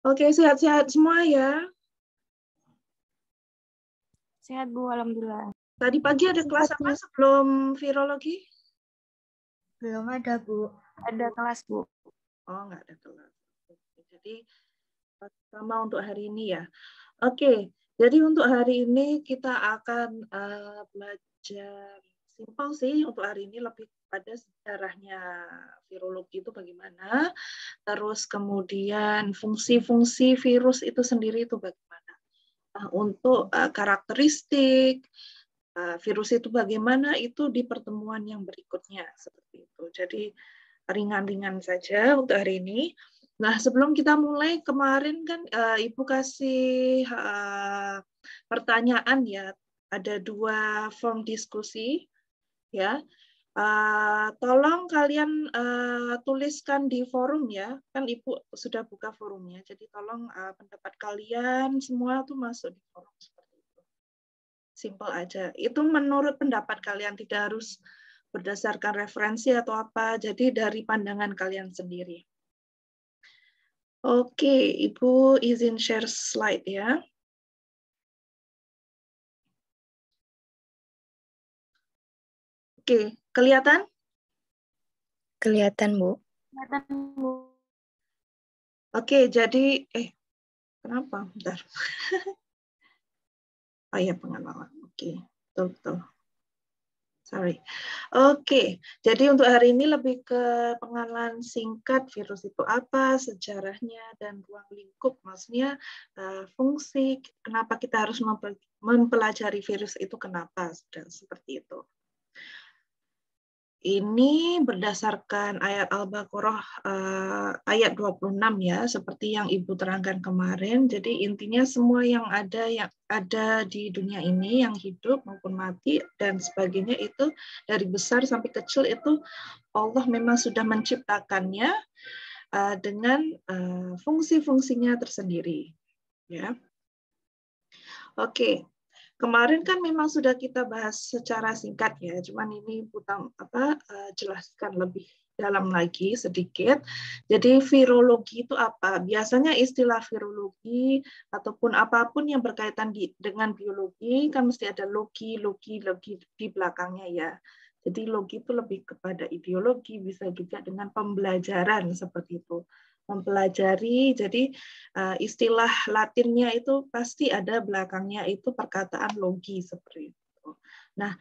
Oke, sehat-sehat semua ya. Sehat, Bu. Alhamdulillah. Tadi pagi ada kelas apa sebelum virologi? Belum ada, Bu. Ada kelas, Bu. Oh, nggak ada kelas. Jadi, sama untuk hari ini ya. Oke, jadi untuk hari ini kita akan belajar simpel sih untuk hari ini, lebih pada sejarahnya virologi itu bagaimana, terus kemudian fungsi-fungsi virus itu sendiri itu bagaimana. Untuk karakteristik virus itu bagaimana itu di pertemuan yang berikutnya seperti itu. Jadi ringan-ringan saja untuk hari ini. Nah, sebelum kita mulai, kemarin kan Ibu kasih pertanyaan ya, ada 2 form diskusi ya. Tolong kalian tuliskan di forum ya, kan Ibu sudah buka forumnya, jadi tolong pendapat kalian semua tuh masuk di forum seperti itu. Simple aja. Itu menurut pendapat kalian, tidak harus berdasarkan referensi atau apa, jadi dari pandangan kalian sendiri. Oke, Ibu izin share slide ya. Oke, kelihatan? Kelihatan, Bu. Kelihatan, Bu. Oke, jadi kenapa? Bentar. Oh ya, pengenalan. Oke, betul. Sorry. Oke, jadi untuk hari ini lebih ke pengenalan singkat virus itu apa, sejarahnya, dan ruang lingkup, maksudnya fungsi, kenapa kita harus mempelajari virus itu, kenapa, seperti itu. Ini berdasarkan ayat Al-Baqarah ayat 26 ya, seperti yang Ibu terangkan kemarin. Jadi intinya semua yang ada di dunia ini, yang hidup maupun mati dan sebagainya, itu dari besar sampai kecil itu Allah memang sudah menciptakannya dengan fungsi-fungsinya tersendiri. Ya. Oke. Kemarin kan memang sudah kita bahas secara singkat ya, cuman ini jelaskan lebih dalam lagi sedikit. Jadi virologi itu apa? Biasanya istilah virologi ataupun apapun yang berkaitan dengan biologi kan mesti ada logi di belakangnya ya. Jadi logi itu lebih kepada ideologi, bisa juga dengan pembelajaran seperti itu. Mempelajari, jadi istilah Latinnya itu pasti ada belakangnya itu perkataan logi seperti itu. Nah,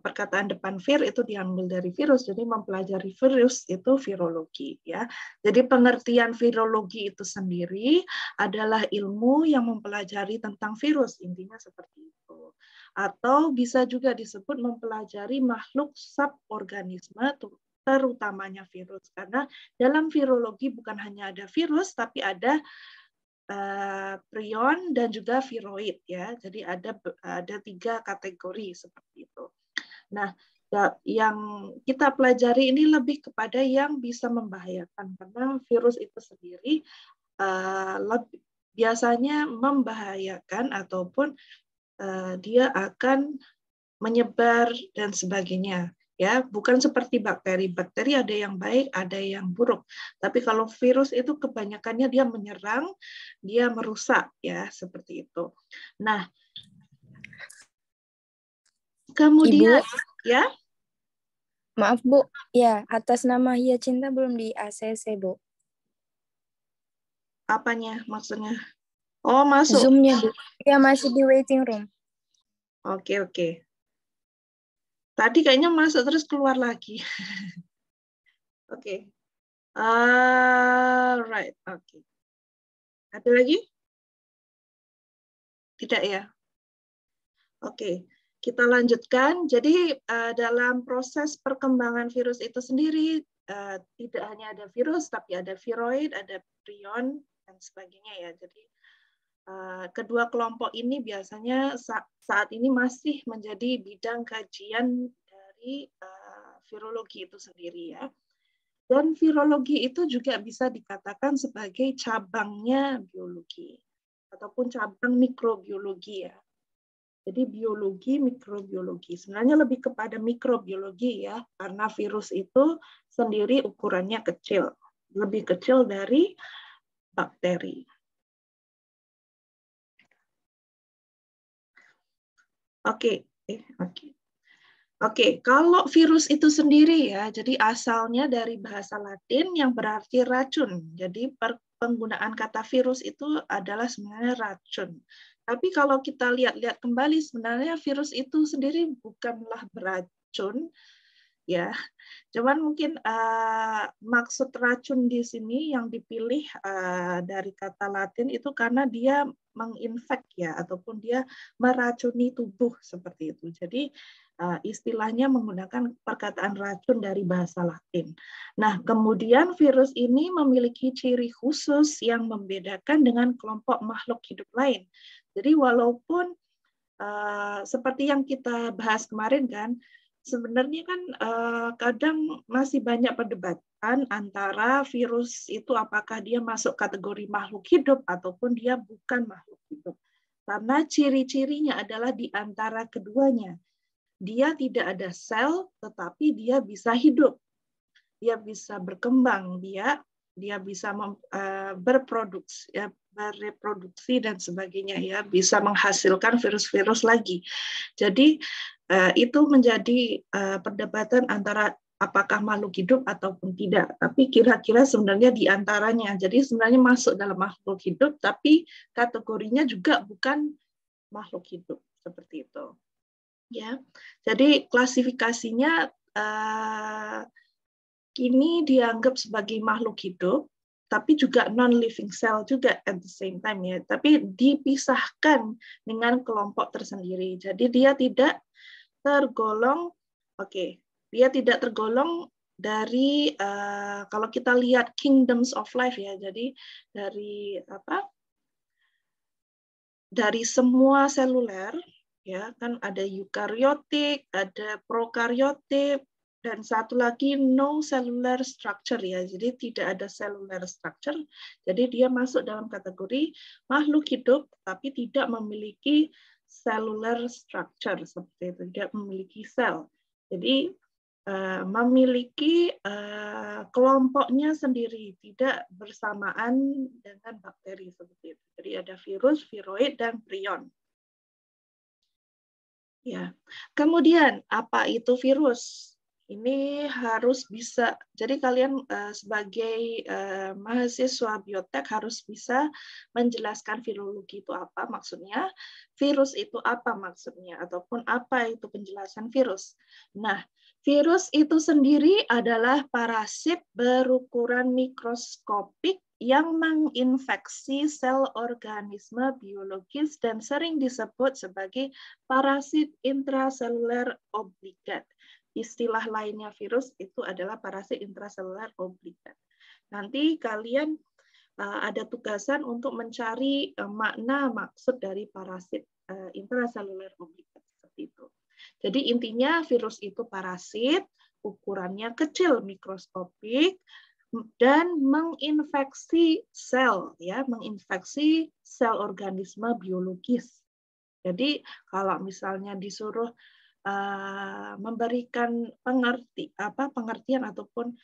perkataan depan vir itu diambil dari virus, jadi mempelajari virus itu virologi ya. Jadi pengertian virologi itu sendiri adalah ilmu yang mempelajari tentang virus, intinya seperti itu. Atau bisa juga disebut mempelajari makhluk suborganisme terutamanya virus, karena dalam virologi bukan hanya ada virus tapi ada prion dan juga viroid ya. Jadi ada 3 kategori seperti itu. Nah, yang kita pelajari ini lebih kepada yang bisa membahayakan, karena virus itu sendiri biasanya membahayakan ataupun dia akan menyebar dan sebagainya. Ya, bukan seperti bakteri. Bakteri ada yang baik, ada yang buruk. Tapi kalau virus itu kebanyakannya dia menyerang, dia merusak ya, seperti itu. Nah, kemudian Ibu, ya. Maaf, Bu. Ya, atas nama Hyacinta belum di ACC, Bu. Apanya maksudnya? Oh, masuk. Zoom-nya, Bu. Ya, masih di waiting room. Oke. Tadi kayaknya masuk terus keluar lagi. Oke. Right. Oke. Ada lagi? Tidak ya? Oke. Kita lanjutkan. Jadi dalam proses perkembangan virus itu sendiri tidak hanya ada virus, tapi ada viroid, ada prion dan sebagainya ya. Jadi kedua kelompok ini biasanya saat ini masih menjadi bidang kajian dari virologi itu sendiri ya. Dan virologi itu juga bisa dikatakan sebagai cabangnya biologi ataupun cabang mikrobiologi ya. Jadi biologi, mikrobiologi. Sebenarnya lebih kepada mikrobiologi ya, karena virus itu sendiri ukurannya kecil, lebih kecil dari bakteri. Oke, kalau virus itu sendiri ya, jadi asalnya dari bahasa Latin yang berarti racun. Jadi penggunaan kata virus itu adalah sebenarnya racun. Tapi kalau kita lihat kembali, sebenarnya virus itu sendiri bukanlah beracun, ya. Cuman mungkin maksud racun di sini yang dipilih dari kata Latin itu karena dia menginfek ya, ataupun dia meracuni tubuh seperti itu. Jadi istilahnya menggunakan perkataan racun dari bahasa Latin. Nah, kemudian virus ini memiliki ciri khusus yang membedakan dengan kelompok makhluk hidup lain. Jadi walaupun seperti yang kita bahas kemarin kan, sebenarnya kan kadang masih banyak perdebatan antara virus itu apakah dia masuk kategori makhluk hidup ataupun dia bukan makhluk hidup. Karena ciri-cirinya adalah di antara keduanya. Dia tidak ada sel, tetapi dia bisa hidup. Dia bisa berkembang, dia bisa berproduksi, ya, bereproduksi dan sebagainya, ya, bisa menghasilkan virus-virus lagi. Jadi itu menjadi perdebatan antara apakah makhluk hidup ataupun tidak. Tapi kira-kira sebenarnya di antaranya. Jadi sebenarnya masuk dalam makhluk hidup, tapi kategorinya juga bukan makhluk hidup seperti itu. Ya, jadi klasifikasinya kini dianggap sebagai makhluk hidup, tapi juga non-living cell juga at the same time ya. Tapi dipisahkan dengan kelompok tersendiri. Jadi dia tidak tergolong, dia tidak tergolong dari kalau kita lihat kingdoms of life ya. Jadi dari dari semua seluler. Ya, kan ada eukaryotik, ada prokaryotik, dan satu lagi no cellular structure ya. Jadi tidak ada cellular structure. Jadi dia masuk dalam kategori makhluk hidup tapi tidak memiliki cellular structure seperti itu, tidak memiliki sel. Jadi memiliki kelompoknya sendiri, tidak bersamaan dengan bakteri seperti itu. Jadi ada virus, viroid, dan prion. Ya, kemudian apa itu virus? Ini harus bisa. Jadi kalian sebagai mahasiswa biotek harus bisa menjelaskan virologi itu apa maksudnya, virus itu apa maksudnya, ataupun apa itu penjelasan virus. Nah, virus itu sendiri adalah parasit berukuran mikroskopik yang menginfeksi sel organisme biologis dan sering disebut sebagai parasit intraseluler obligat. Istilah lainnya virus itu adalah parasit intraseluler obligat. Nanti kalian ada tugasan untuk mencari makna maksud dari parasit intraseluler obligat seperti itu. Jadi intinya virus itu parasit, ukurannya kecil, mikroskopik, dan menginfeksi sel, ya, menginfeksi sel organisme biologis. Jadi kalau misalnya disuruh memberikan pengertian ataupun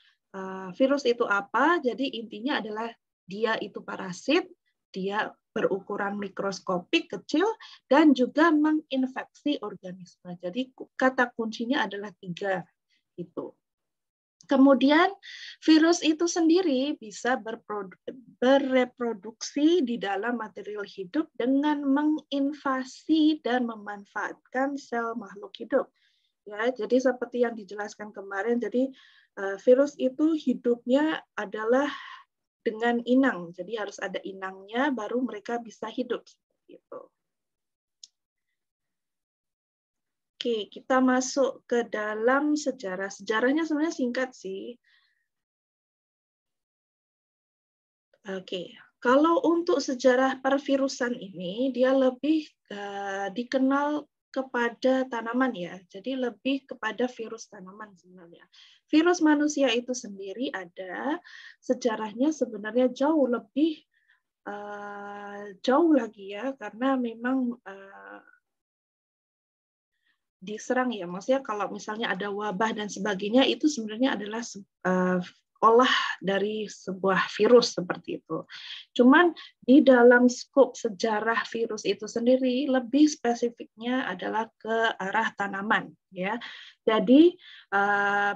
virus itu apa, jadi intinya adalah dia itu parasit, dia berukuran mikroskopik kecil dan juga menginfeksi organisme. Jadi kata kuncinya adalah 3 itu. Kemudian virus itu sendiri bisa bereproduksi di dalam material hidup dengan menginvasi dan memanfaatkan sel makhluk hidup. Ya, jadi seperti yang dijelaskan kemarin, jadi virus itu hidupnya adalah dengan inang. Jadi harus ada inangnya baru mereka bisa hidup seperti itu. Oke, kita masuk ke dalam sejarah. Sejarahnya sebenarnya singkat sih. Oke, kalau untuk sejarah pervirusan ini, dia lebih dikenal kepada tanaman ya. Jadi lebih kepada virus tanaman sebenarnya. Virus manusia itu sendiri ada sejarahnya sebenarnya jauh lebih jauh lagi ya, karena memang diserang ya, maksudnya kalau misalnya ada wabah dan sebagainya itu sebenarnya adalah olah dari sebuah virus seperti itu. Cuman di dalam skop sejarah virus itu sendiri lebih spesifiknya adalah ke arah tanaman ya. Jadi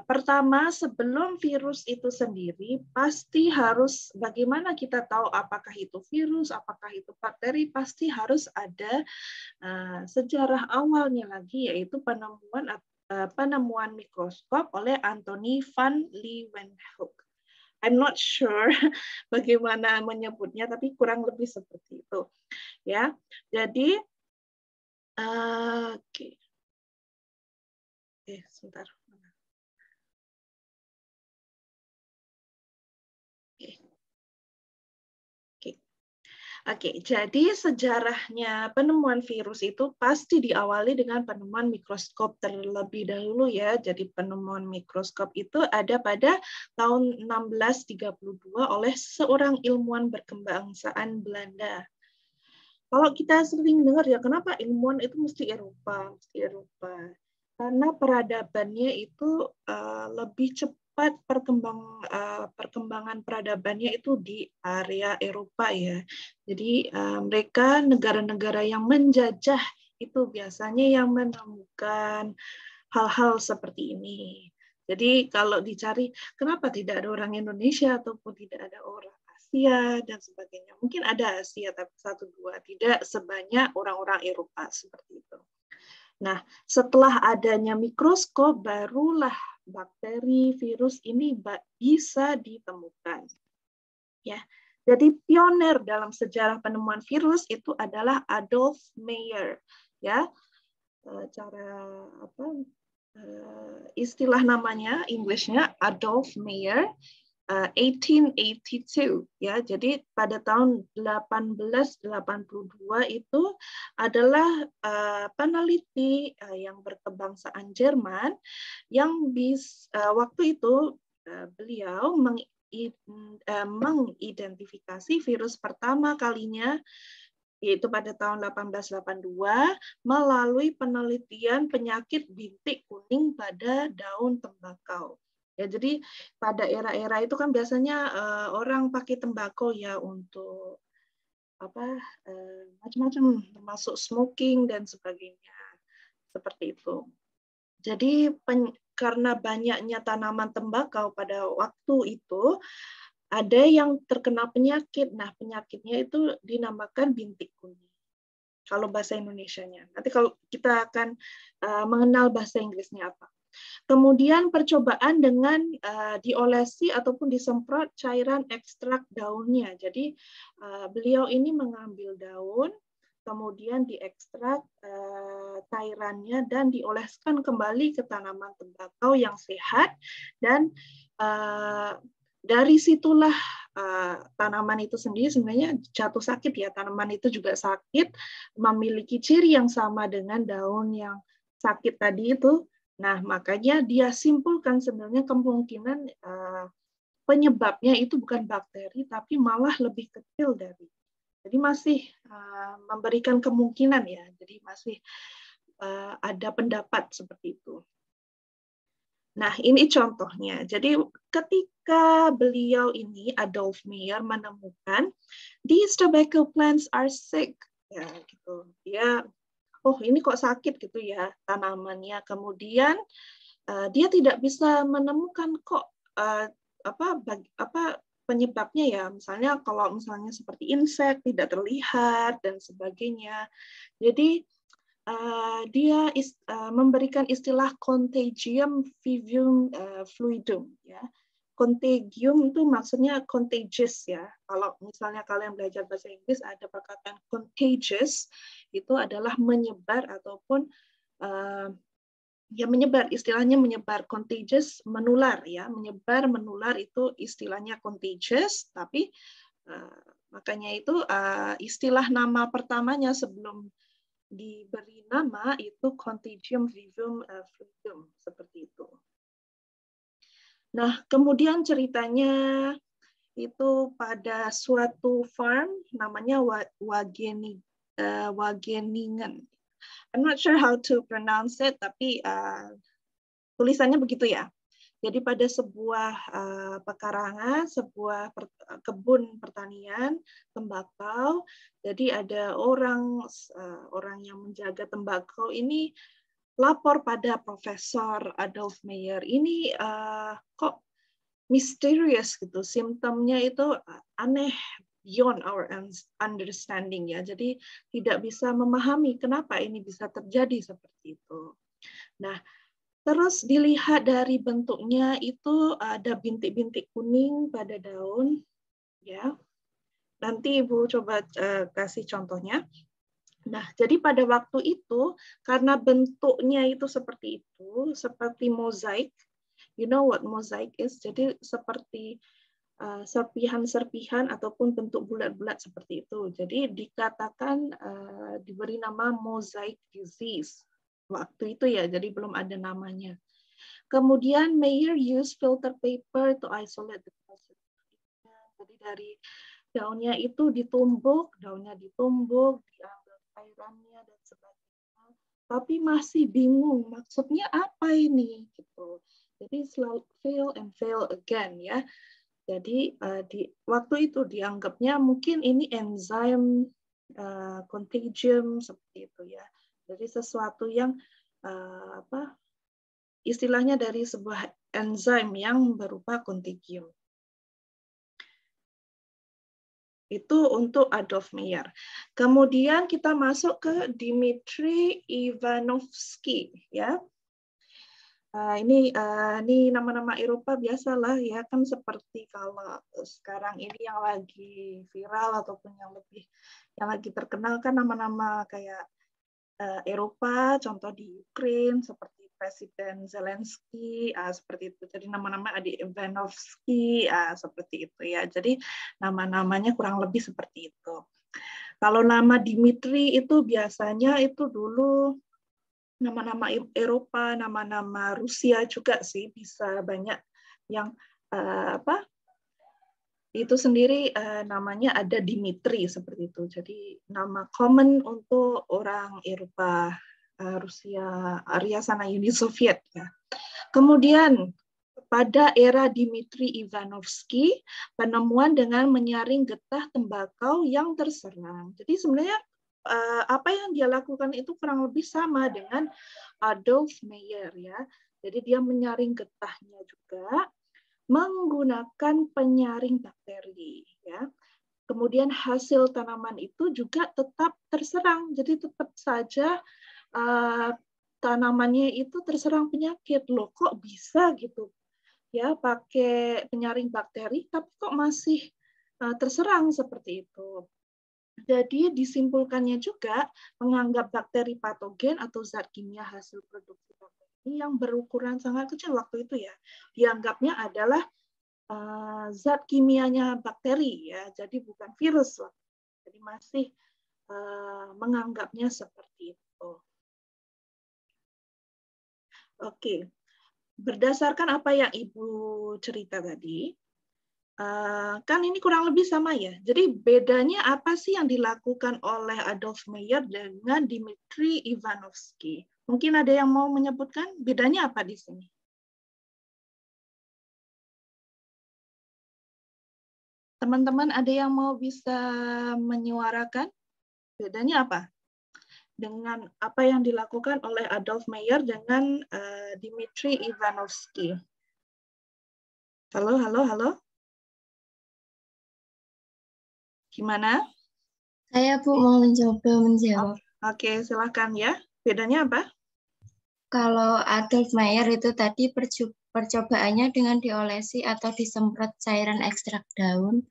pertama sebelum virus itu sendiri pasti harus bagaimana kita tahu apakah itu virus, apakah itu bakteri, pasti harus ada sejarah awalnya lagi yaitu penemuan mikroskop oleh Anthony van Leeuwenhoek. I'm not sure bagaimana menyebutnya, tapi kurang lebih seperti itu, ya. Jadi, oke, sebentar. Oke, jadi sejarahnya penemuan virus itu pasti diawali dengan penemuan mikroskop terlebih dahulu ya. Jadi penemuan mikroskop itu ada pada tahun 1632 oleh seorang ilmuwan berkebangsaan Belanda. Kalau kita sering dengar ya, kenapa ilmuwan itu mesti Eropa, Karena peradabannya itu lebih cepat perkembangan peradabannya itu di area Eropa ya. Jadi mereka negara-negara yang menjajah itu biasanya yang menemukan hal-hal seperti ini. Jadi kalau dicari kenapa tidak ada orang Indonesia ataupun tidak ada orang Asia dan sebagainya. Mungkin ada Asia tapi 1-2, tidak sebanyak orang-orang Eropa seperti itu. Nah, setelah adanya mikroskop barulah bakteri, virus ini bisa ditemukan. Ya. Jadi pioner dalam sejarah penemuan virus itu adalah Adolf Meyer. Ya. Cara istilah namanya Inggrisnya Adolf Meyer 1882 ya. Jadi pada tahun 1882 itu adalah peneliti yang berkebangsaan Jerman yang waktu itu beliau mengidentifikasi virus pertama kalinya yaitu pada tahun 1882 melalui penelitian penyakit bintik kuning pada daun tembakau. Ya, jadi pada era-era itu kan biasanya orang pakai tembakau ya untuk macam-macam, termasuk smoking dan sebagainya, seperti itu. Jadi karena banyaknya tanaman tembakau pada waktu itu, ada yang terkena penyakit. Nah, penyakitnya itu dinamakan bintik kuning. Kalau bahasa Indonesianya. Nanti kalau kita akan mengenal bahasa Inggrisnya apa. Kemudian percobaan dengan diolesi ataupun disemprot cairan ekstrak daunnya. Jadi beliau ini mengambil daun, kemudian diekstrak cairannya dan dioleskan kembali ke tanaman tembakau yang sehat dan dari situlah tanaman itu sendiri sebenarnya jatuh sakit ya. Tanaman itu juga sakit, memiliki ciri yang sama dengan daun yang sakit tadi itu. Nah, makanya dia simpulkan sebenarnya kemungkinan penyebabnya itu bukan bakteri, tapi malah lebih kecil dari. Jadi masih memberikan kemungkinan ya. Jadi masih ada pendapat seperti itu. Nah, ini contohnya. Jadi ketika beliau ini, Adolf Meyer, menemukan these tobacco plants are sick. Ya, gitu. Dia oh ini kok sakit gitu ya tanamannya. Kemudian dia tidak bisa menemukan kok penyebabnya ya. Misalnya kalau misalnya seperti insek tidak terlihat dan sebagainya. Jadi dia memberikan istilah contagium vivium fluidum ya. Contagium itu maksudnya contagious ya. Kalau misalnya kalian belajar bahasa Inggris ada perkataan contagious itu adalah menyebar ataupun ya menyebar, istilahnya menyebar. Contagious menular ya, menyebar menular itu istilahnya contagious. Tapi makanya itu istilah nama pertamanya sebelum diberi nama itu contagium vivium fluidum seperti itu. Nah, kemudian ceritanya itu pada suatu farm namanya Wageningen. I'm not sure how to pronounce it, tapi tulisannya begitu ya. Jadi pada sebuah pekarangan, sebuah kebun pertanian tembakau, jadi ada orang yang menjaga tembakau ini lapor pada Profesor Adolf Meyer. Ini kok misterius gitu, simptomnya itu aneh, beyond our understanding ya. Jadi tidak bisa memahami kenapa ini bisa terjadi seperti itu. Nah, terus dilihat dari bentuknya itu ada bintik-bintik kuning pada daun, ya. Nanti Ibu coba kasih contohnya. Nah, jadi pada waktu itu karena bentuknya itu seperti mozaik. You know what mosaic is? Jadi seperti serpihan-serpihan ataupun bentuk bulat-bulat seperti itu. Jadi dikatakan diberi nama mosaic disease. Waktu itu ya, jadi belum ada namanya. Kemudian Meyer use filter paper to isolate the process. Jadi dari daunnya itu ditumbuk, diambil cairannya dan sebagainya. Tapi masih bingung maksudnya apa ini gitu. Jadi selalu fail and fail again ya. Jadi waktu itu dianggapnya mungkin ini enzim contagium seperti itu ya. Jadi sesuatu yang istilahnya dari sebuah enzim yang berupa contagium. Itu untuk Adolf Meyer. Kemudian kita masuk ke Dmitri Ivanovsky ya. Ini nama-nama Eropa biasalah ya, kan seperti kalau sekarang ini yang lagi viral ataupun yang lagi terkenal kan nama-nama kayak Eropa, contoh di Ukraine seperti Presiden Zelensky, seperti itu. Jadi nama-nama ada Ivanovsky, seperti itu ya. Jadi nama-namanya kurang lebih seperti itu. Kalau nama Dimitri itu biasanya itu dulu nama-nama Eropa, nama-nama Rusia juga sih bisa banyak yang itu sendiri namanya ada Dimitri seperti itu. Jadi nama common untuk orang Eropa, Rusia, area sana Uni Soviet ya. Kemudian pada era Dmitri Ivanovsky, penemuan dengan menyaring getah tembakau yang terserang. Jadi sebenarnya apa yang dia lakukan itu kurang lebih sama dengan Adolf Meyer ya. Jadi dia menyaring getahnya juga menggunakan penyaring bakteri ya. Kemudian hasil tanaman itu juga tetap terserang. Jadi tetap saja tanamannya itu terserang penyakit. Loh, kok bisa gitu? Ya, pakai penyaring bakteri tapi kok masih terserang seperti itu. Jadi disimpulkannya juga menganggap bakteri patogen atau zat kimia hasil produksi bakteri yang berukuran sangat kecil waktu itu ya. Dianggapnya adalah zat kimianya bakteri ya, jadi bukan virus. Jadi masih menganggapnya seperti itu. Oke, berdasarkan apa yang Ibu cerita tadi, kan ini kurang lebih sama ya. Jadi bedanya apa sih yang dilakukan oleh Adolf Meyer dengan Dmitri Ivanovsky? Mungkin ada yang mau menyebutkan bedanya apa di sini? Teman-teman ada yang mau bisa menyuarakan? Bedanya apa? Dengan apa yang dilakukan oleh Adolf Meyer dengan Dmitri Ivanovsky. Halo, halo, halo. Gimana? Saya Bu mau mencoba menjawab. Oke, silakan ya. Bedanya apa? Kalau Adolf Meyer itu tadi percobaannya dengan diolesi atau disemprot cairan ekstrak daun.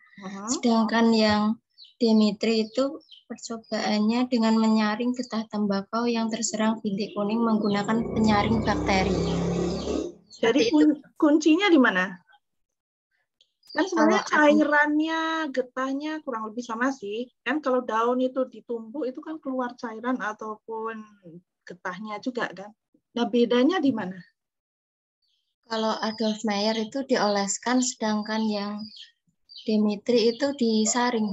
Sedangkan yang Dimitri itu percobaannya dengan menyaring getah tembakau yang terserang bintik kuning menggunakan penyaring bakteri. Jadi kuncinya di mana? Kan sebenarnya cairannya, getahnya kurang lebih sama sih. Kan kalau daun itu ditumbuk itu kan keluar cairan ataupun getahnya juga kan. Nah bedanya di mana? Kalau Adolf Meyer itu dioleskan, sedangkan yang Dimitri itu disaring.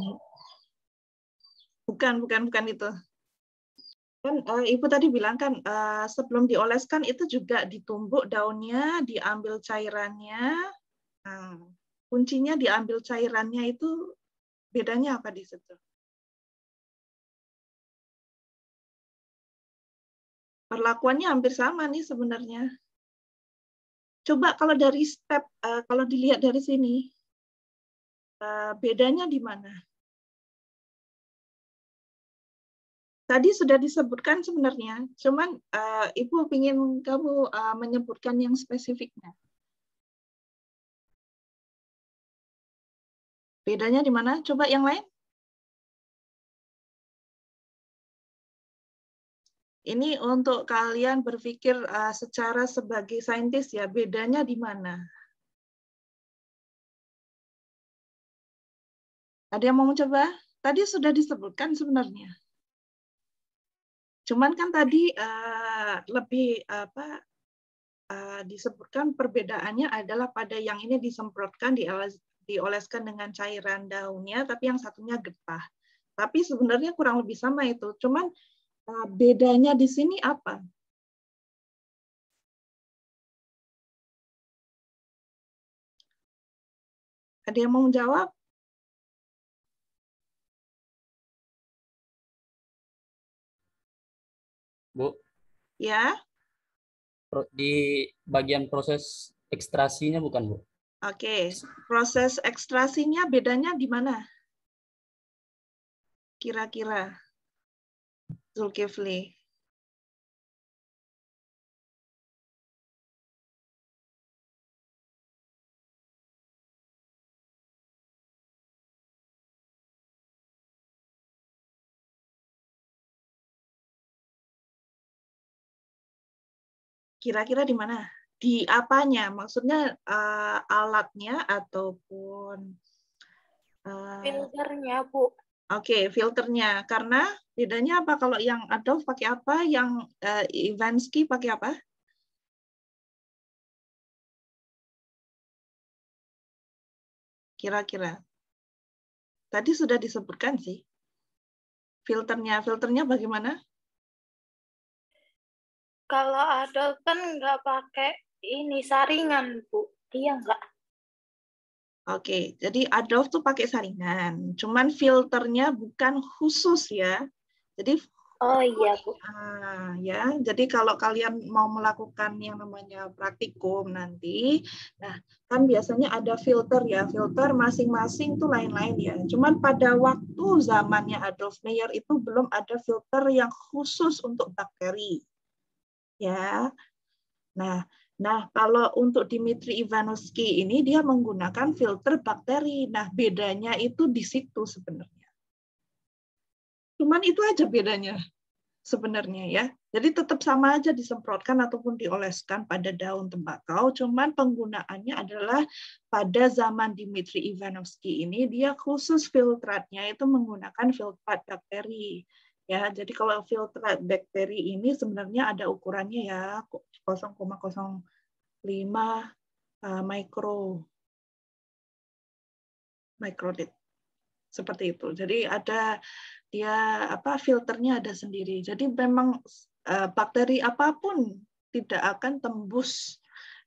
Bukan itu. Kan Ibu tadi bilang kan sebelum dioleskan itu juga ditumbuk daunnya, diambil cairannya. Nah, kuncinya diambil cairannya itu bedanya apa di situ? Perlakuannya hampir sama nih sebenarnya. Coba kalau dari step, kalau dilihat dari sini, bedanya di mana? Tadi sudah disebutkan sebenarnya, cuman Ibu ingin kamu menyebutkan yang spesifiknya. Bedanya di mana? Coba yang lain. Ini untuk kalian berpikir secara sebagai saintis ya, bedanya di mana? Ada yang mau mencoba? Tadi sudah disebutkan sebenarnya. Cuman kan tadi lebih disebutkan perbedaannya adalah pada yang ini disemprotkan, dioleskan dengan cairan daunnya, tapi yang satunya getah. Tapi sebenarnya kurang lebih sama itu. Cuman bedanya di sini apa? Ada yang mau menjawab? Bu, Ya. di bagian proses ekstrasinya bukan, Bu? Oke, proses ekstrasinya bedanya di mana? Kira-kira, Zulkifli. Kira-kira di mana? Di apanya? Maksudnya alatnya ataupun Filternya, Bu. Oke, filternya. Karena bedanya apa? Kalau yang Adolf pakai apa? Yang Ivansky pakai apa? Kira-kira. Tadi sudah disebutkan sih. Filternya bagaimana? Kalau Adolf kan nggak pakai ini saringan, Bu. Iya nggak? Oke, jadi Adolf tuh pakai saringan. Cuman filternya bukan khusus ya. Jadi Oh iya, Bu. ya, jadi kalau kalian mau melakukan yang namanya praktikum nanti, nah kan biasanya ada filter ya, filter masing-masing tuh lain-lain ya. Cuman pada waktu zamannya Adolf Meyer itu belum ada filter yang khusus untuk bakteri, ya. Nah, kalau untuk Dmitri Ivanovsky ini dia menggunakan filter bakteri. Nah, bedanya itu di situ sebenarnya. Cuman itu aja bedanya sebenarnya ya. Jadi tetap sama aja disemprotkan ataupun dioleskan pada daun tembakau, cuman penggunaannya adalah pada zaman Dmitri Ivanovsky ini dia khusus filtratnya itu menggunakan filtrat bakteri. Ya, jadi kalau filtrat bakteri ini sebenarnya ada ukurannya ya 0,05 microlit seperti itu. Jadi ada dia filternya ada sendiri. Jadi memang bakteri apapun tidak akan tembus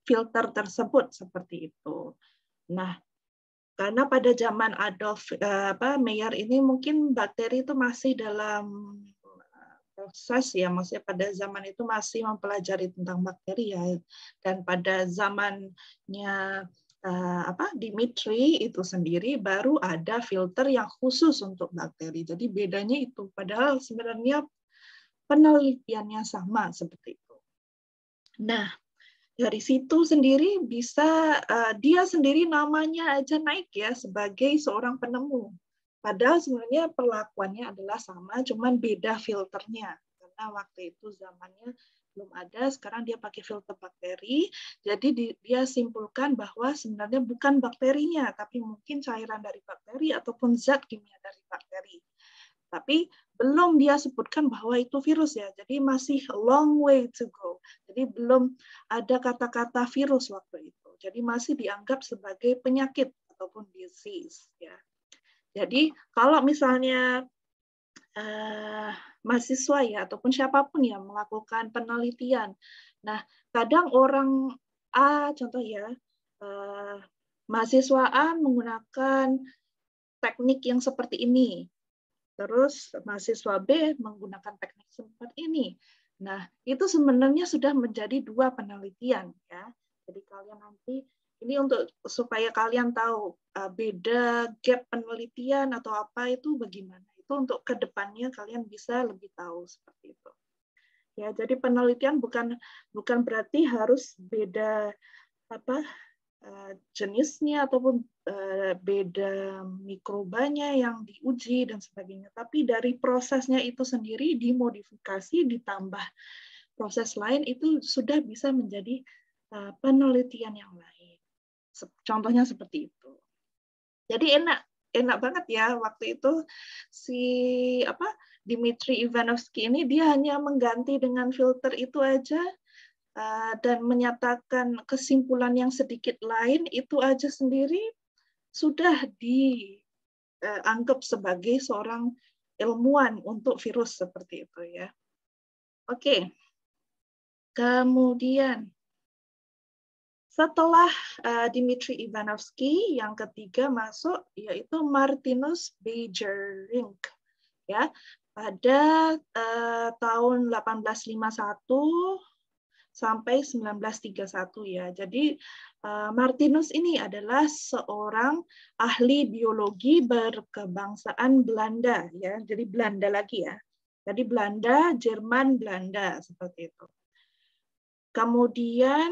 filter tersebut seperti itu. Nah, karena pada zaman Adolf Meyer ini mungkin bakteri itu masih dalam proses ya, maksudnya pada zaman itu masih mempelajari tentang bakteri ya, dan pada zamannya Dmitri itu sendiri baru ada filter yang khusus untuk bakteri. Jadi bedanya itu, padahal sebenarnya penelitiannya sama seperti itu. Nah, dari situ sendiri bisa dia sendiri namanya aja naik ya sebagai seorang penemu. Padahal sebenarnya perlakuannya adalah sama, cuman beda filternya. Karena waktu itu zamannya belum ada, sekarang dia pakai filter bakteri. Jadi dia simpulkan bahwa sebenarnya bukan bakterinya, tapi mungkin cairan dari bakteri ataupun zat kimia dari bakteri. Tapi belum dia sebutkan bahwa itu virus ya. Jadi masih long way to go. Jadi belum ada kata-kata virus waktu itu. Jadi masih dianggap sebagai penyakit ataupun disease ya. Jadi kalau misalnya mahasiswa ya ataupun siapapun yang melakukan penelitian. Nah, kadang orang A contoh ya, mahasiswa A menggunakan teknik yang seperti ini. Terus mahasiswa B menggunakan teknik seperti ini. Nah, itu sebenarnya sudah menjadi dua penelitian ya. Jadi kalian nanti ini untuk supaya kalian tahu beda gap penelitian atau apa itu bagaimana. Itu untuk kedepannya kalian bisa lebih tahu seperti itu. Ya, jadi penelitian bukan berarti harus beda jenisnya ataupun beda mikrobanya yang diuji dan sebagainya. Tapi dari prosesnya itu sendiri dimodifikasi, ditambah proses lain itu sudah bisa menjadi penelitian yang lain. Contohnya seperti itu. Jadi enak banget ya waktu itu si Dmitry Ivanovsky ini dia hanya mengganti dengan filter itu aja dan menyatakan kesimpulan yang sedikit lain itu aja sendiri sudah dianggap sebagai seorang ilmuwan untuk virus seperti itu ya. Oke. Kemudian setelah Dmitry Ivanovsky, yang ketiga masuk yaitu Martinus Beijerinck ya pada tahun 1851 sampai 1931 ya. Jadi Martinus ini adalah seorang ahli biologi berkebangsaan Belanda ya. Jadi Belanda lagi ya. Jadi Belanda, Jerman, Belanda seperti itu. Kemudian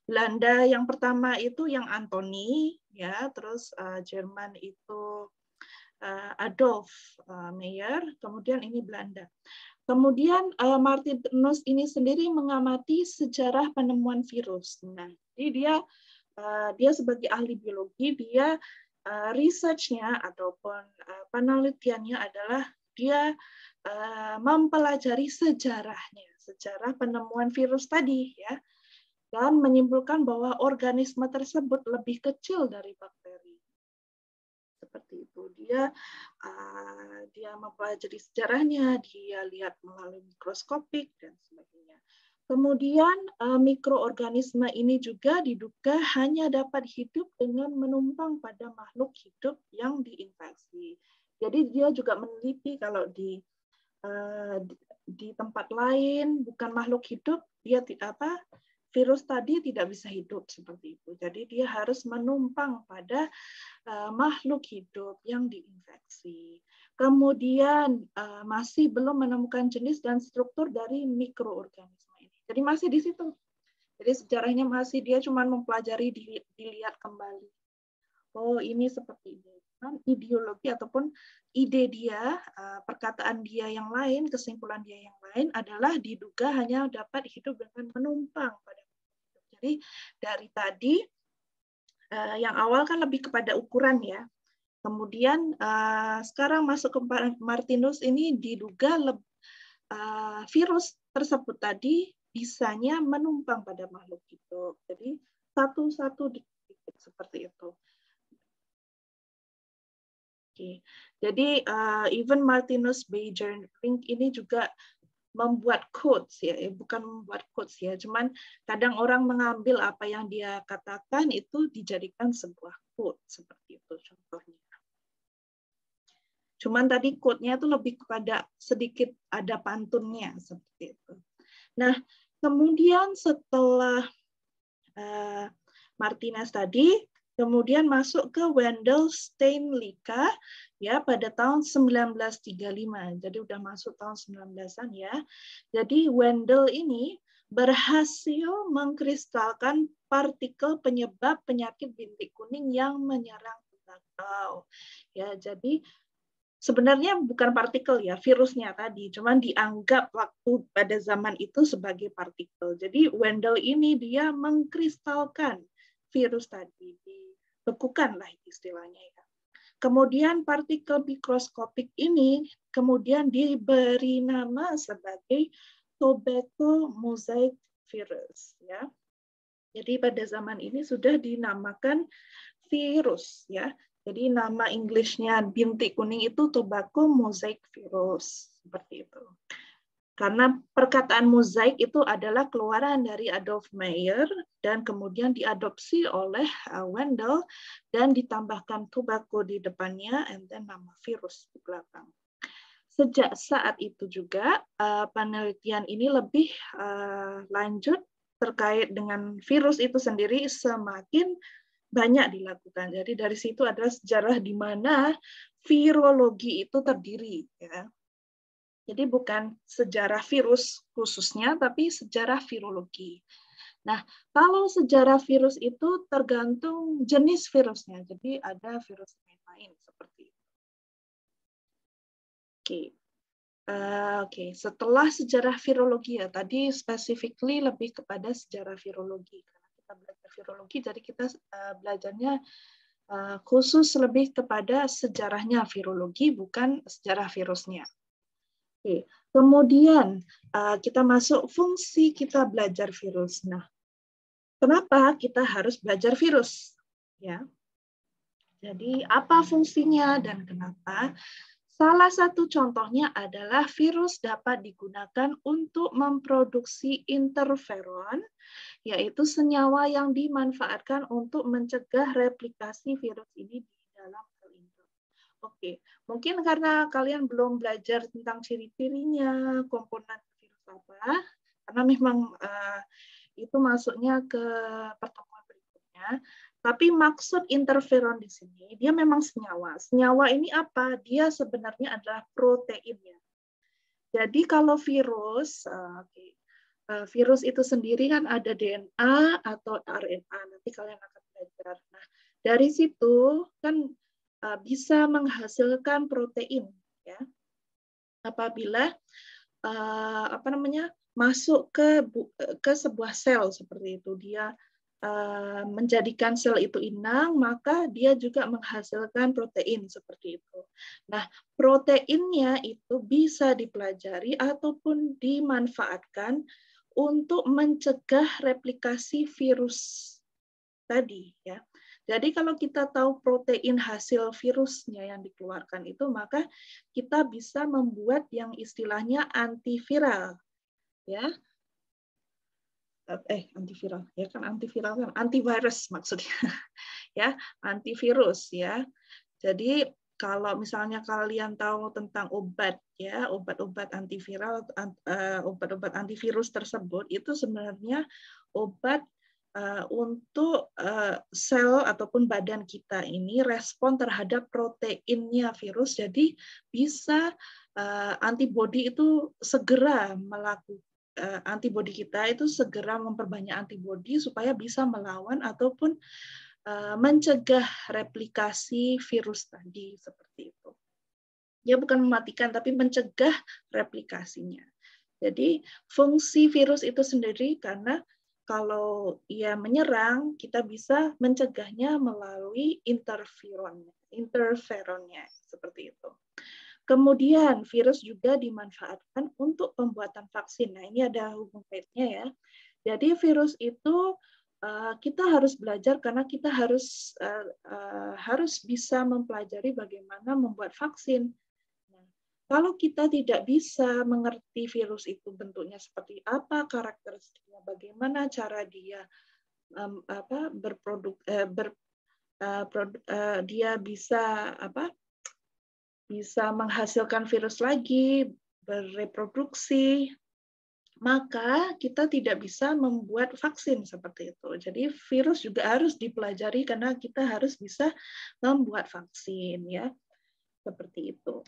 Belanda yang pertama itu yang Anthony ya, terus Jerman itu Adolf Meyer, kemudian ini Belanda. Kemudian Martinus ini sendiri mengamati sejarah penemuan virus. Nah, jadi dia sebagai ahli biologi, dia research-nya ataupun penelitiannya adalah dia mempelajari sejarahnya, sejarah penemuan virus tadi ya, dan menyimpulkan bahwa organisme tersebut lebih kecil dari bakteri. Seperti itu. Dia mempelajari sejarahnya, dia lihat melalui mikroskopik dan sebagainya. Kemudian mikroorganisme ini juga diduga hanya dapat hidup dengan menumpang pada makhluk hidup yang diinfeksi. Jadi dia juga meneliti kalau di tempat lain bukan makhluk hidup, dia virus tadi tidak bisa hidup seperti itu. Jadi dia harus menumpang pada makhluk hidup yang diinfeksi. Kemudian masih belum menemukan jenis dan struktur dari mikroorganisme ini. Jadi masih di situ. Jadi sejarahnya masih dia cuma mempelajari, dilihat kembali. Oh, ini seperti ini. Ideologi ataupun ide dia, perkataan dia yang lain, kesimpulan dia yang lain adalah diduga hanya dapat hidup dengan menumpang pada hidup. Jadi dari tadi yang awal kan lebih kepada ukuran ya. Kemudian sekarang masuk ke Martinus ini diduga virus tersebut tadi bisanya menumpang pada makhluk hidup. Jadi satu-satu dikit seperti itu. Jadi even Martinus Beijerinck ini juga membuat quotes ya, bukan membuat quotes ya, cuman kadang orang mengambil apa yang dia katakan itu dijadikan sebuah quote seperti itu contohnya. Cuman tadi quote-nya itu lebih kepada sedikit ada pantunnya seperti itu. Nah, kemudian setelah Martinus tadi, kemudian masuk ke Wendell Steinlicka ya pada tahun 1935. Jadi udah masuk tahun 19-an ya. Jadi Wendell ini berhasil mengkristalkan partikel penyebab penyakit bintik kuning yang menyerang tembakau. Ya, jadi sebenarnya bukan partikel ya, virusnya tadi, cuman dianggap waktu pada zaman itu sebagai partikel. Jadi Wendell ini dia mengkristalkan virus tadi, dibekukan lah istilahnya ya. Kemudian partikel mikroskopik ini kemudian diberi nama sebagai tobacco mosaic virus ya. Jadi pada zaman ini sudah dinamakan virus ya. Jadi nama Inggrisnya bintik kuning itu tobacco mosaic virus, seperti itu. Karena perkataan mozaik itu adalah keluaran dari Adolf Meyer dan kemudian diadopsi oleh Wendell dan ditambahkan tobacco di depannya and then nama virus di belakang. Sejak saat itu juga penelitian ini lebih lanjut terkait dengan virus itu sendiri semakin banyak dilakukan. Jadi dari situ adalah sejarah di mana virologi itu terdiri, ya. Jadi bukan sejarah virus khususnya, tapi sejarah virologi. Nah, kalau sejarah virus itu tergantung jenis virusnya. Jadi ada virus lain seperti itu. Oke. Setelah sejarah virologi ya, tadi specifically lebih kepada sejarah virologi. Karena kita belajar virologi, jadi kita belajarnya khusus lebih kepada sejarahnya virologi, bukan sejarah virusnya. Oke. Kemudian kita masuk fungsi kita belajar virus. Nah, kenapa kita harus belajar virus? Ya. Jadi apa fungsinya dan kenapa? Salah satu contohnya adalah virus dapat digunakan untuk memproduksi interferon, yaitu senyawa yang dimanfaatkan untuk mencegah replikasi virus ini di dalam sel induk. Oke, mungkin karena kalian belum belajar tentang ciri-cirinya, komponen virus apa, karena memang itu masuknya ke pertemuan berikutnya. Tapi maksud interferon di sini, dia memang senyawa. Senyawa ini apa? Dia sebenarnya adalah proteinnya. Jadi kalau virus, virus itu sendiri kan ada DNA atau RNA. Nanti kalian akan belajar. Nah, dari situ kan bisa menghasilkan protein, ya. Apabila masuk ke sebuah sel seperti itu, dia menjadikan sel itu inang, maka dia juga menghasilkan protein seperti itu. Nah, proteinnya itu bisa dipelajari ataupun dimanfaatkan untuk mencegah replikasi virus tadi, ya. Jadi kalau kita tahu protein hasil virusnya yang dikeluarkan itu, maka kita bisa membuat yang istilahnya antiviral, ya. Antiviral ya kan, antiviral kan antivirus maksudnya ya, antivirus ya. Jadi kalau misalnya kalian tahu tentang obat ya, obat-obat antiviral, obat-obat antivirus tersebut itu sebenarnya obat untuk sel ataupun badan kita ini respon terhadap proteinnya virus, jadi bisa antibodi itu segera melakukan antibodi kita itu segera memperbanyak antibodi supaya bisa melawan ataupun mencegah replikasi virus tadi seperti itu. Ya bukan mematikan tapi mencegah replikasinya. Jadi fungsi virus itu sendiri karena kalau ia menyerang kita bisa mencegahnya melalui interferonnya seperti itu. Kemudian virus juga dimanfaatkan untuk pembuatan vaksin. Nah, ini ada hubung kaitnya ya. Jadi virus itu kita harus belajar karena kita harus bisa mempelajari bagaimana membuat vaksin. Nah, kalau kita tidak bisa mengerti virus itu bentuknya seperti apa, karakteristiknya bagaimana, cara dia dia bisa menghasilkan virus lagi, bereproduksi, maka kita tidak bisa membuat vaksin seperti itu. Jadi virus juga harus dipelajari karena kita harus bisa membuat vaksin ya. Seperti itu.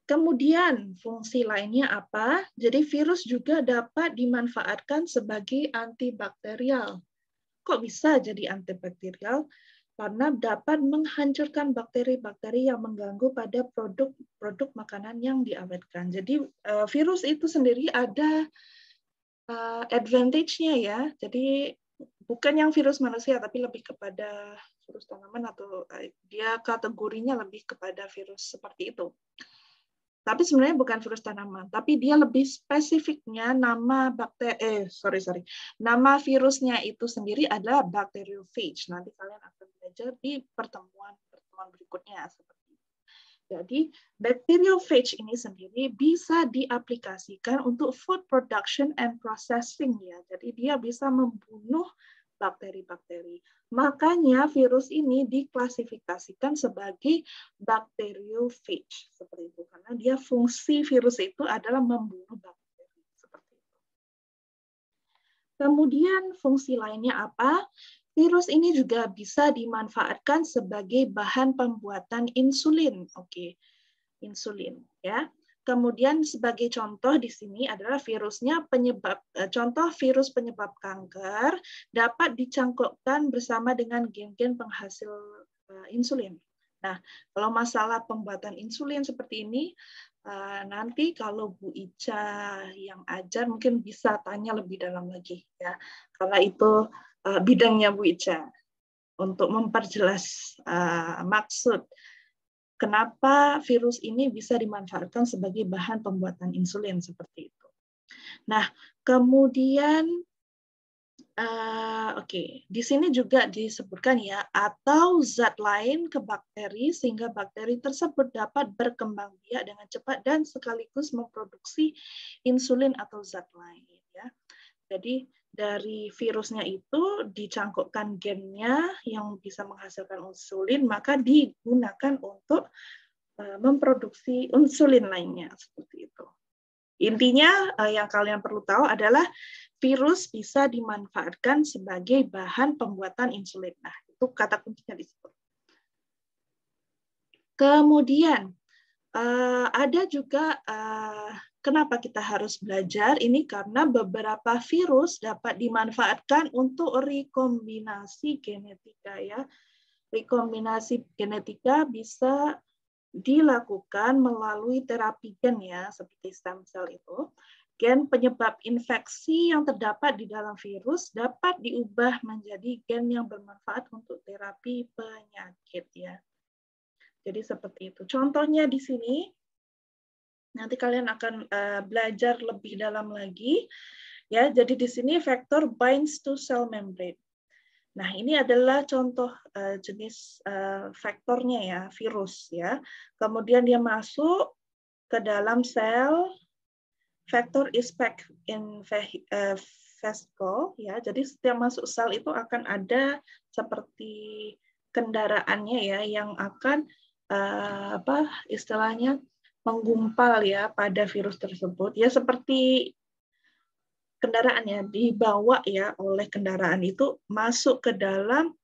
Kemudian fungsi lainnya apa? Jadi virus juga dapat dimanfaatkan sebagai antibakterial. Kok bisa jadi antibakterial? Karena dapat menghancurkan bakteri-bakteri yang mengganggu pada produk makanan yang diawetkan. Jadi virus itu sendiri ada advantage-nya ya. Jadi bukan yang virus manusia, tapi lebih kepada virus tanaman atau dia kategorinya lebih kepada virus seperti itu. Tapi sebenarnya bukan virus tanaman, tapi dia lebih spesifiknya nama nama virusnya itu sendiri adalah bacteriophage. Nanti kalian akan belajar belajar di pertemuan berikutnya seperti itu. Jadi bacteriophage ini sendiri bisa diaplikasikan untuk food production and processing ya. Jadi dia bisa membunuh bakteri-bakteri. Makanya virus ini diklasifikasikan sebagai bacteriophage seperti itu karena dia fungsi virus itu adalah membunuh bakteri seperti itu. Kemudian fungsi lainnya apa? Virus ini juga bisa dimanfaatkan sebagai bahan pembuatan insulin. Oke, insulin ya. Kemudian sebagai contoh di sini adalah virusnya contoh virus penyebab kanker dapat dicangkokkan bersama dengan gen-gen penghasil insulin. Nah, kalau masalah pembuatan insulin seperti ini, nanti kalau Bu Ica yang ajar mungkin bisa tanya lebih dalam lagi ya, karena itu bidangnya Bu Ica untuk memperjelas maksud kenapa virus ini bisa dimanfaatkan sebagai bahan pembuatan insulin seperti itu. Nah, kemudian di sini juga disebutkan ya, atau zat lain ke bakteri sehingga bakteri tersebut dapat berkembang biak dengan cepat dan sekaligus memproduksi insulin atau zat lain ya. Jadi dari virusnya itu dicangkokkan gennya yang bisa menghasilkan insulin, maka digunakan untuk memproduksi insulin lainnya seperti itu. Intinya yang kalian perlu tahu adalah virus bisa dimanfaatkan sebagai bahan pembuatan insulin. Nah, itu kata kuncinya di situ. Kemudian ada juga kenapa kita harus belajar ini karena beberapa virus dapat dimanfaatkan untuk rekombinasi genetika ya. Rekombinasi genetika bisa dilakukan melalui terapi gen ya, seperti stem cell itu. Gen penyebab infeksi yang terdapat di dalam virus dapat diubah menjadi gen yang bermanfaat untuk terapi penyakit ya. Jadi seperti itu. Contohnya di sini, nanti kalian akan belajar lebih dalam lagi. Ya, jadi di sini vektor binds to cell membrane. Nah, ini adalah contoh jenis vektornya ya, virus ya. Kemudian dia masuk ke dalam sel, vektor is packed in vesicle ya. Jadi setiap masuk sel itu akan ada seperti kendaraannya ya yang akan istilahnya menggumpal ya pada virus tersebut ya, seperti kendaraannya dibawa ya oleh kendaraan itu masuk ke dalam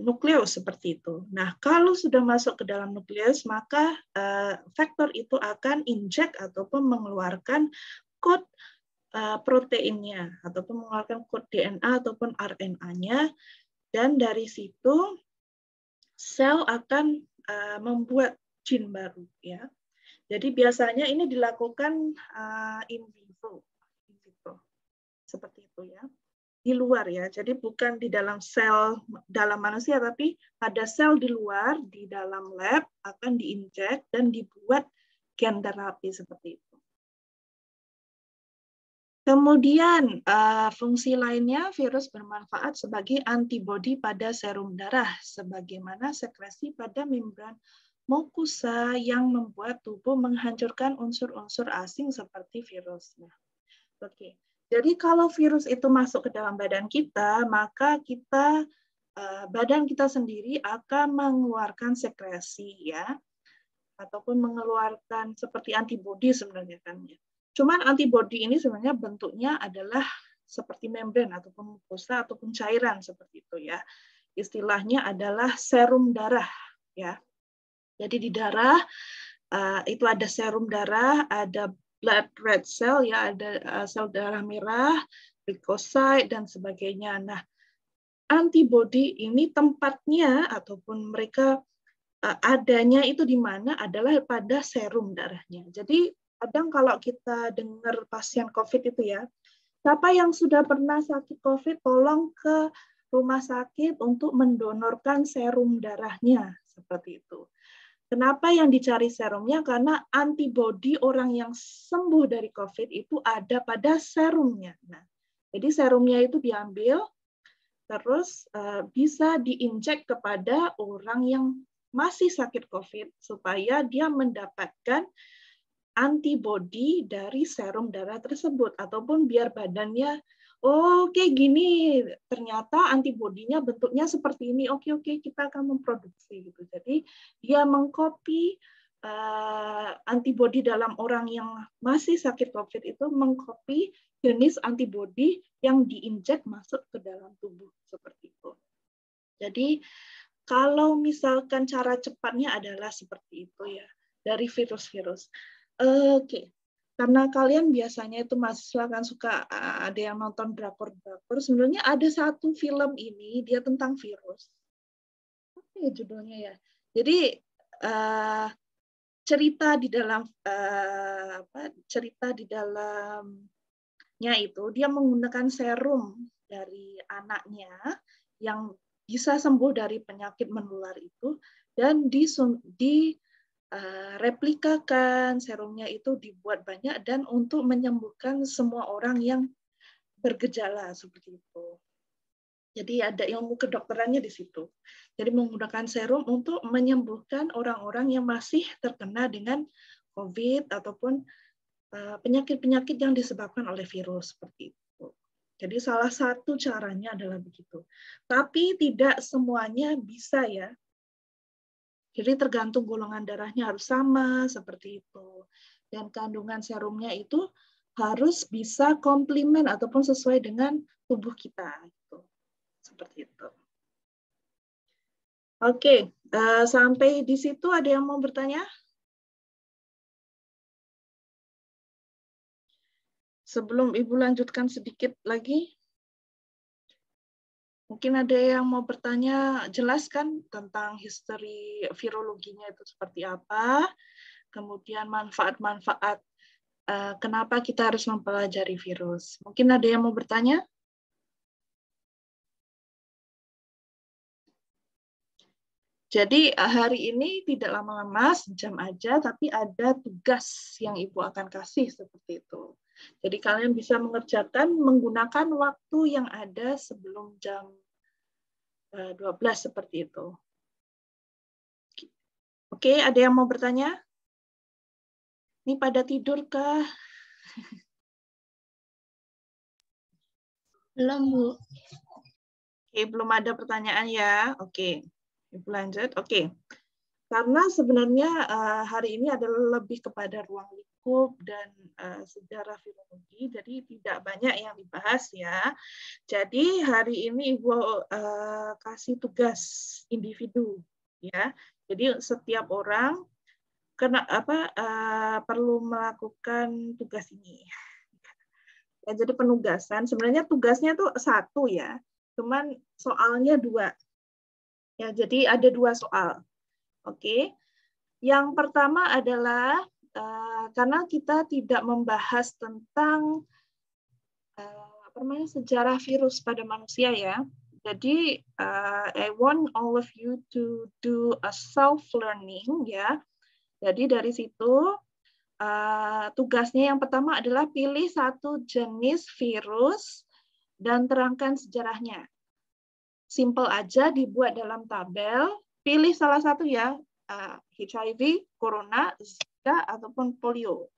nukleus seperti itu. Nah, kalau sudah masuk ke dalam nukleus, maka vektor itu akan injek ataupun mengeluarkan kode proteinnya ataupun mengeluarkan kode DNA ataupun RNA-nya, dan dari situ sel akan membuat gene baru ya. Jadi biasanya ini dilakukan in vivo seperti itu ya, di luar ya. Jadi bukan di dalam sel dalam manusia, tapi ada sel di luar di dalam lab akan diinjek dan dibuat gen terapi seperti itu. Kemudian fungsi lainnya, virus bermanfaat sebagai antibodi pada serum darah, sebagaimana sekresi pada membran mukosa yang membuat tubuh menghancurkan unsur-unsur asing seperti virusnya. Oke, jadi kalau virus itu masuk ke dalam badan kita, maka badan kita sendiri akan mengeluarkan sekresi ya, ataupun mengeluarkan seperti antibodi sebenarnya kan ya. Cuman antibodi ini sebenarnya bentuknya adalah seperti membran ataupun mukosa ataupun cairan seperti itu ya. Istilahnya adalah serum darah ya. Jadi di darah itu ada serum darah, ada blood red cell ya, ada sel darah merah, leukosit dan sebagainya. Nah, antibodi ini tempatnya ataupun mereka adanya itu di mana adalah pada serum darahnya. Jadi kadang kalau kita dengar pasien COVID itu ya, siapa yang sudah pernah sakit COVID, tolong ke rumah sakit untuk mendonorkan serum darahnya, seperti itu. Kenapa yang dicari serumnya? Karena antibodi orang yang sembuh dari COVID itu ada pada serumnya. Nah, jadi serumnya itu diambil, terus bisa diinjek kepada orang yang masih sakit COVID supaya dia mendapatkan antibodi dari serum darah tersebut, ataupun biar badannya oke gini, ternyata antibodinya bentuknya seperti ini, oke kita akan memproduksi gitu. Jadi dia mengcopy antibodi dalam orang yang masih sakit COVID itu, mengcopy jenis antibodi yang diinjek masuk ke dalam tubuh seperti itu. Jadi kalau misalkan cara cepatnya adalah seperti itu ya, dari virus-virus. Oke, karena kalian biasanya itu mahasiswa kan suka ada yang nonton drakor-drakor. Sebenarnya ada satu film ini, dia tentang virus. Apa ya judulnya ya? Jadi cerita di dalamnya itu dia menggunakan serum dari anaknya yang bisa sembuh dari penyakit menular itu, dan direplikakan serumnya itu, dibuat banyak dan untuk menyembuhkan semua orang yang bergejala seperti itu. Jadi ada ilmu kedokterannya di situ. Jadi menggunakan serum untuk menyembuhkan orang-orang yang masih terkena dengan COVID ataupun penyakit-penyakit yang disebabkan oleh virus seperti itu. Jadi salah satu caranya adalah begitu. Tapi tidak semuanya bisa ya. Jadi tergantung golongan darahnya harus sama seperti itu. Dan kandungan serumnya itu harus bisa komplement ataupun sesuai dengan tubuh kita. Gitu. Seperti itu. Oke, sampai di situ ada yang mau bertanya? Sebelum Ibu lanjutkan sedikit lagi. Mungkin ada yang mau bertanya, jelaskan tentang history virologinya itu seperti apa, kemudian manfaat-manfaat kenapa kita harus mempelajari virus. Mungkin ada yang mau bertanya? Jadi hari ini tidak lama-lama, sejam aja, tapi ada tugas yang Ibu akan kasih seperti itu. Jadi kalian bisa mengerjakan menggunakan waktu yang ada sebelum jam 12 seperti itu. Oke, ada yang mau bertanya? Ini pada tidur kah? Belum, Bu. Oke, belum ada pertanyaan ya. Oke, Ibu lanjut. Oke. Karena sebenarnya hari ini adalah lebih kepada ruang lingkup dan sejarah filologi, jadi tidak banyak yang dibahas ya. Jadi hari ini Ibu kasih tugas individu ya. Jadi setiap orang perlu melakukan tugas ini. Ya, jadi penugasan sebenarnya tugasnya tuh satu ya, cuman soalnya 2. Ya, jadi ada 2 soal. Oke, yang pertama adalah karena kita tidak membahas tentang sejarah virus pada manusia ya. Jadi I want all of you to do a self learning ya. Jadi dari situ tugasnya yang pertama adalah pilih satu jenis virus dan terangkan sejarahnya. Simple aja, dibuat dalam tabel. Pilih salah satu ya, HIV, corona, Zika, ataupun polio.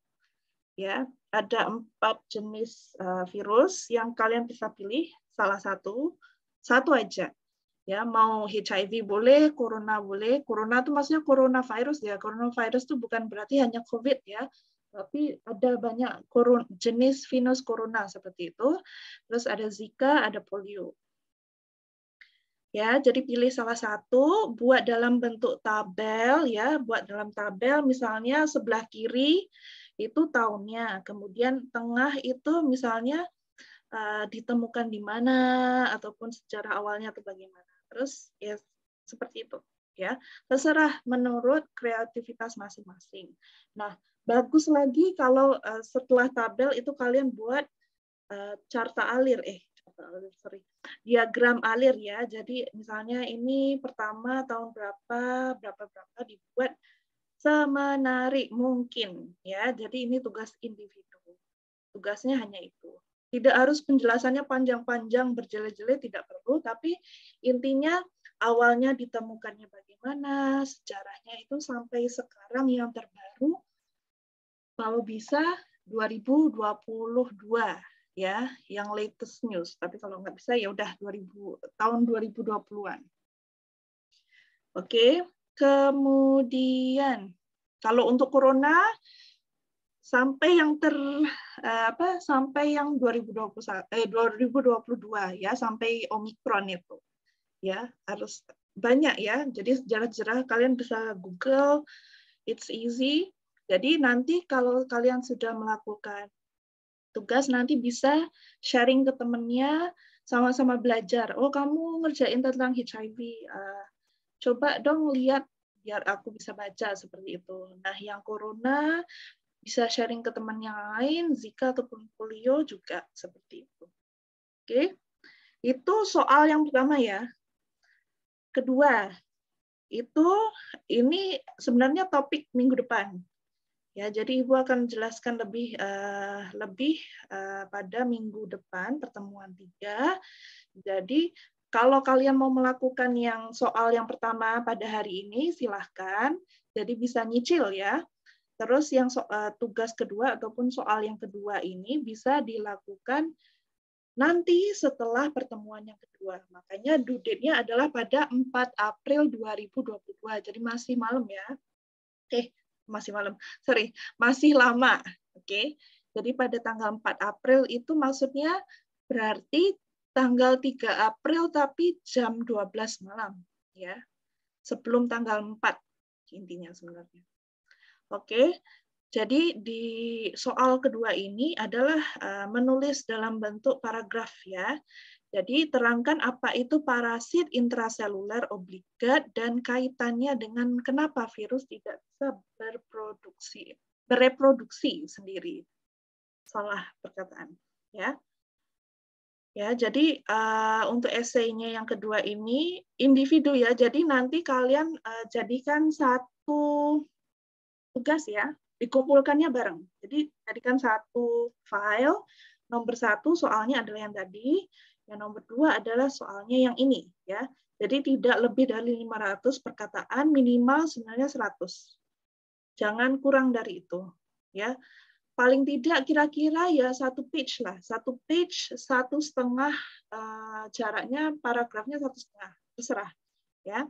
Ya, ada 4 jenis virus yang kalian bisa pilih salah satu aja. Ya, mau HIV boleh, corona boleh. Corona itu maksudnya coronavirus ya. Coronavirus itu bukan berarti hanya COVID ya, tapi ada banyak jenis virus corona seperti itu. Terus ada Zika, ada polio. Ya, jadi pilih salah satu, buat dalam bentuk tabel ya, buat dalam tabel misalnya sebelah kiri itu tahunnya, kemudian tengah itu misalnya ditemukan di mana ataupun sejarah awalnya atau bagaimana. Terus ya seperti itu ya. Terserah menurut kreativitas masing-masing. Nah, bagus lagi kalau setelah tabel itu kalian buat diagram alir ya. Jadi misalnya ini pertama tahun berapa dibuat semenarik mungkin ya. Jadi ini tugas individu. Tugasnya hanya itu. Tidak harus penjelasannya panjang-panjang, berjele-jele, tidak perlu, tapi intinya awalnya ditemukannya bagaimana, sejarahnya itu sampai sekarang yang terbaru, kalau bisa 2022 ya, yang latest news. Tapi kalau nggak bisa ya udah tahun 2020-an. Oke, kemudian kalau untuk corona sampai yang sampai yang 2022 ya, sampai Omikron itu. Ya, harus banyak ya. Jadi sejarah-sejarah kalian bisa Google, it's easy. Jadi nanti kalau kalian sudah melakukan tugas nanti bisa sharing ke temennya, sama-sama belajar. Oh, kamu ngerjain tentang HIV. Coba dong lihat biar aku bisa baca seperti itu. Nah, yang corona bisa sharing ke teman yang lain, Zika ataupun polio juga seperti itu. Oke. Itu soal yang pertama ya. Kedua, ini sebenarnya topik minggu depan. Ya, jadi Ibu akan jelaskan lebih pada minggu depan, pertemuan 3. Jadi, kalau kalian mau melakukan yang soal yang pertama pada hari ini, silahkan. Jadi bisa nyicil ya. Terus yang tugas kedua ataupun soal yang kedua ini bisa dilakukan nanti setelah pertemuan yang kedua. Makanya due date-nya adalah pada 4 April 2022. Jadi masih malam ya. Masih malam. Masih lama. Oke. Jadi pada tanggal 4 April itu maksudnya berarti tanggal 3 April tapi jam 12 malam ya. Sebelum tanggal 4 intinya sebenarnya. Oke. Jadi di soal kedua ini adalah menulis dalam bentuk paragraf ya. Jadi terangkan apa itu parasit intraseluler obligat dan kaitannya dengan kenapa virus tidak bisa bereproduksi sendiri. Salah perkataan ya. Ya, jadi untuk esainya yang kedua ini individu ya. Jadi nanti kalian jadikan satu tugas ya, dikumpulkannya bareng. Jadi jadikan satu file, nomor 1 soalnya adalah yang tadi, yang nomor 2 adalah soalnya yang ini ya. Jadi tidak lebih dari 500 perkataan, minimal sebenarnya 100. Jangan kurang dari itu ya. Paling tidak kira-kira ya 1 page lah, 1 page 1,5 jaraknya paragrafnya 1,5, terserah ya.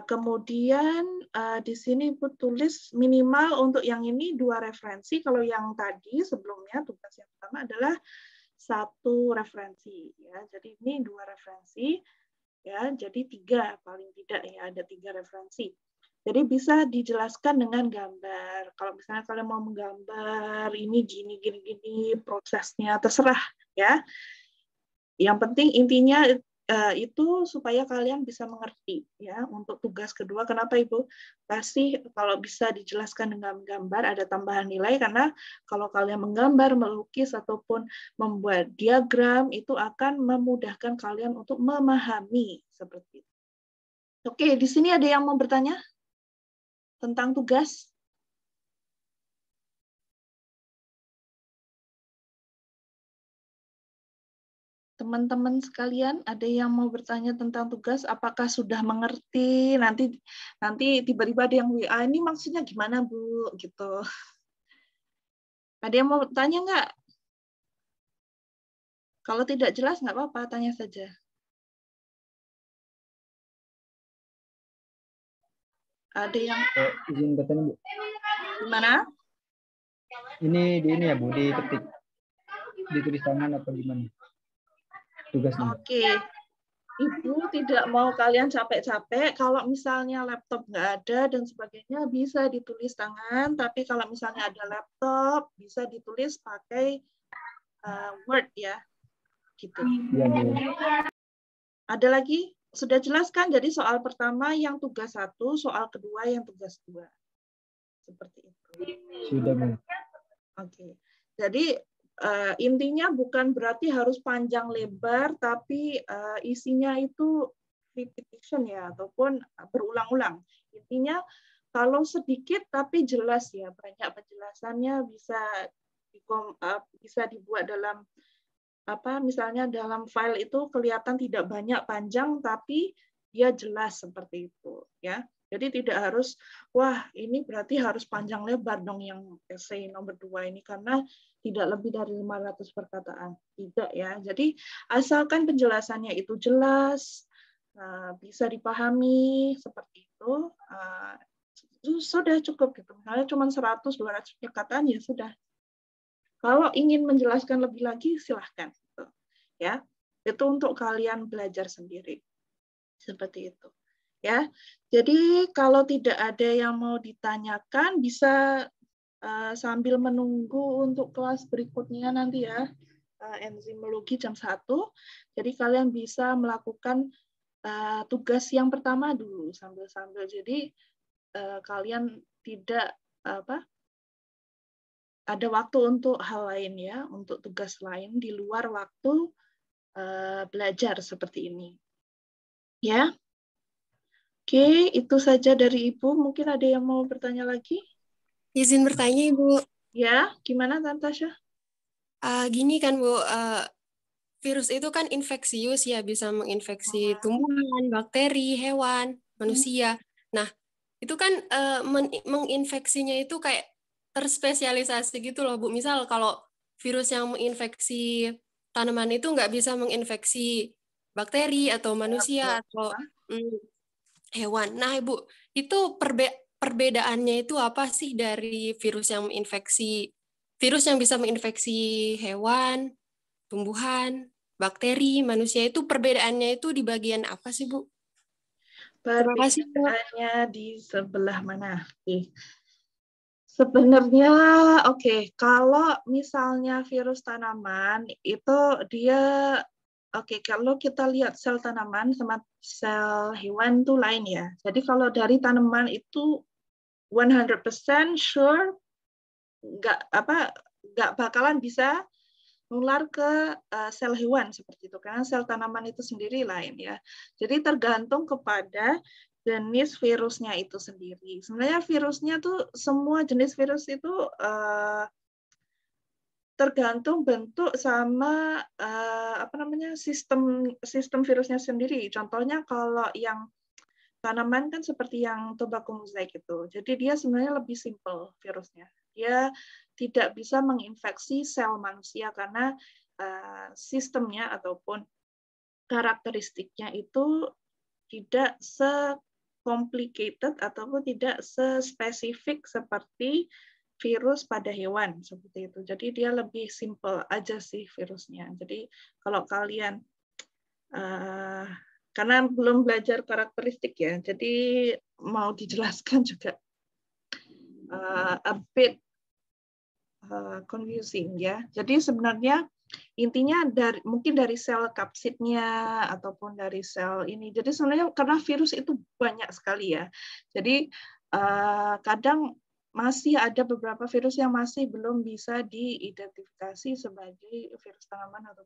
Kemudian di sini Ibu tulis minimal untuk yang ini 2 referensi. Kalau yang tadi sebelumnya tugas yang pertama adalah 1 referensi ya. Jadi ini 2 referensi ya. Jadi 3 paling tidak ya, ada 3 referensi. Jadi bisa dijelaskan dengan gambar. Kalau misalnya kalian mau menggambar ini gini prosesnya terserah ya. Yang penting intinya itu supaya kalian bisa mengerti ya. Untuk tugas kedua kenapa Ibu kasih kalau bisa dijelaskan dengan gambar ada tambahan nilai, karena kalau kalian menggambar, melukis ataupun membuat diagram itu akan memudahkan kalian untuk memahami seperti itu. Oke, di sini ada yang mau bertanya tentang tugas? Teman-teman sekalian, ada yang mau bertanya tentang tugas? Apakah sudah mengerti? Nanti tiba-tiba ada yang WA, ini maksudnya gimana Bu? Gitu. Ada yang mau bertanya nggak? Kalau tidak jelas nggak apa-apa, tanya saja. Ada yang izin bertanya Bu. Gimana? Ini ya Bu, diketik, ditulis tangan atau gimana? Tugasnya. Oke. Ibu tidak mau kalian capek-capek. Kalau misalnya laptop nggak ada dan sebagainya, bisa ditulis tangan. Tapi kalau misalnya ada laptop, bisa ditulis pakai Word ya. Gitu. Iya Bu. Ada lagi? Sudah jelaskan. Jadi soal pertama yang tugas 1, soal kedua yang tugas 2. Seperti itu. Sudah Bu. Oke. Jadi intinya bukan berarti harus panjang lebar, tapi isinya itu repetition ya, ataupun berulang-ulang. Intinya kalau sedikit tapi jelas ya, banyak penjelasannya bisa bisa dibuat dalam misalnya dalam file itu kelihatan tidak banyak panjang tapi dia jelas seperti itu ya. Jadi tidak harus wah ini berarti harus panjang lebar dong yang essay nomor 2 ini karena tidak lebih dari 500 perkataan. Tidak ya. Jadi asalkan penjelasannya itu jelas, bisa dipahami seperti itu sudah cukup gitu. Misalnya cuma 100-200 perkataan ya sudah. Kalau ingin menjelaskan lebih lagi silahkan gitu. Ya. Itu untuk kalian belajar sendiri. Seperti itu. Ya. Jadi kalau tidak ada yang mau ditanyakan bisa sambil menunggu untuk kelas berikutnya nanti ya. Enzimologi jam 1. Jadi kalian bisa melakukan tugas yang pertama dulu sambil-sambil. Jadi kalian tidak ada waktu untuk hal lain ya, untuk tugas lain di luar waktu belajar seperti ini. Ya. Oke, itu saja dari Ibu. Mungkin ada yang mau bertanya lagi? Izin bertanya, Ibu. Ya, gimana Tante Tasya? Gini kan, Bu, virus itu kan infeksius ya, bisa menginfeksi tumbuhan, bakteri, hewan, manusia. Nah, itu kan menginfeksinya itu kayak terspesialisasi gitu loh, Bu. Misal kalau virus yang menginfeksi tanaman itu nggak bisa menginfeksi bakteri atau manusia atau hewan. Nah, Ibu, itu perbedaannya itu apa sih dari virus yang bisa menginfeksi hewan, tumbuhan, bakteri, manusia itu perbedaannya itu di bagian apa sih, Bu? Terima kasih, Bu. Perbedaannya di sebelah mana? Sebenarnya, kalau misalnya virus tanaman itu dia, kalau kita lihat sel tanaman sama sel hewan itu lain ya. Jadi kalau dari tanaman itu 100% sure nggak bakalan bisa nular ke sel hewan seperti itu karena sel tanaman itu sendiri lain ya. Jadi tergantung kepada jenis virusnya itu sendiri. Sebenarnya virusnya tuh semua jenis virus itu tergantung bentuk sama sistem virusnya sendiri. Contohnya kalau yang tanaman kan seperti yang tobacco mosaic itu. Jadi dia sebenarnya lebih simple virusnya. Dia tidak bisa menginfeksi sel manusia karena sistemnya ataupun karakteristiknya itu tidak se-complicated ataupun tidak se-spesifik seperti virus pada hewan seperti itu. Jadi dia lebih simple aja sih virusnya. Jadi kalau kalian karena belum belajar karakteristik ya, jadi mau dijelaskan juga a bit confusing ya. Jadi sebenarnya intinya mungkin dari sel kapsidnya ataupun dari sel ini. Jadi sebenarnya karena virus itu banyak sekali ya. Jadi kadang masih ada beberapa virus yang masih belum bisa diidentifikasi sebagai virus tanaman atau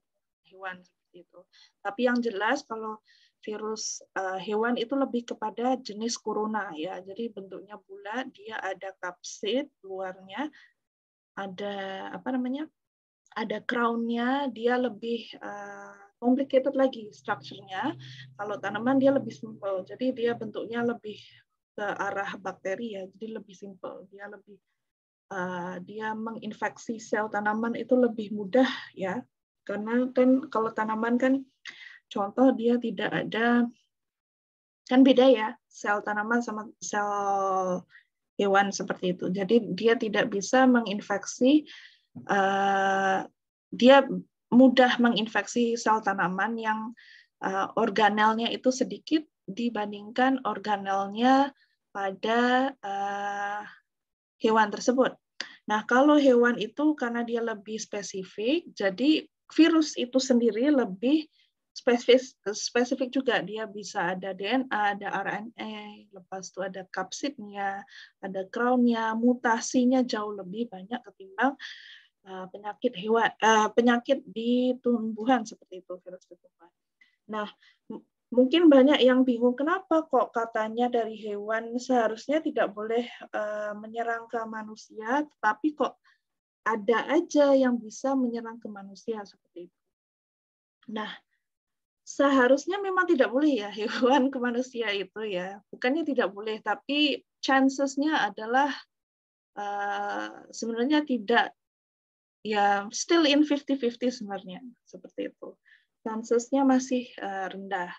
hewan seperti itu. Tapi yang jelas kalau virus hewan itu lebih kepada jenis corona ya. Jadi bentuknya bulat, dia ada kapsid luarnya, ada ada crown-nya, dia lebih complicated lagi structure-nya. Kalau tanaman dia lebih simple. Jadi dia bentuknya lebih ke arah bakteri ya. Jadi lebih simple. Dia lebih dia menginfeksi sel tanaman itu lebih mudah ya. Karena kan kalau tanaman kan contoh dia tidak ada, kan beda ya sel tanaman sama sel hewan seperti itu. Jadi dia tidak bisa menginfeksi, dia mudah menginfeksi sel tanaman yang organelnya itu sedikit dibandingkan organelnya pada hewan tersebut. Nah, kalau hewan itu karena dia lebih spesifik, jadi virus itu sendiri lebih spesifik juga. Dia bisa ada DNA, ada RNA, lepas itu ada kapsidnya, ada crown-nya, mutasinya jauh lebih banyak ketimbang penyakit di tumbuhan seperti itu, virus di tumbuhan. Nah, mungkin banyak yang bingung kenapa kok katanya dari hewan seharusnya tidak boleh menyerang ke manusia, tetapi kok ada aja yang bisa menyerang ke manusia seperti itu. Nah, seharusnya memang tidak boleh ya hewan ke manusia itu ya. Bukannya tidak boleh, tapi chances-nya adalah sebenarnya tidak, ya still in 50-50 sebenarnya, seperti itu. Chances-nya masih rendah.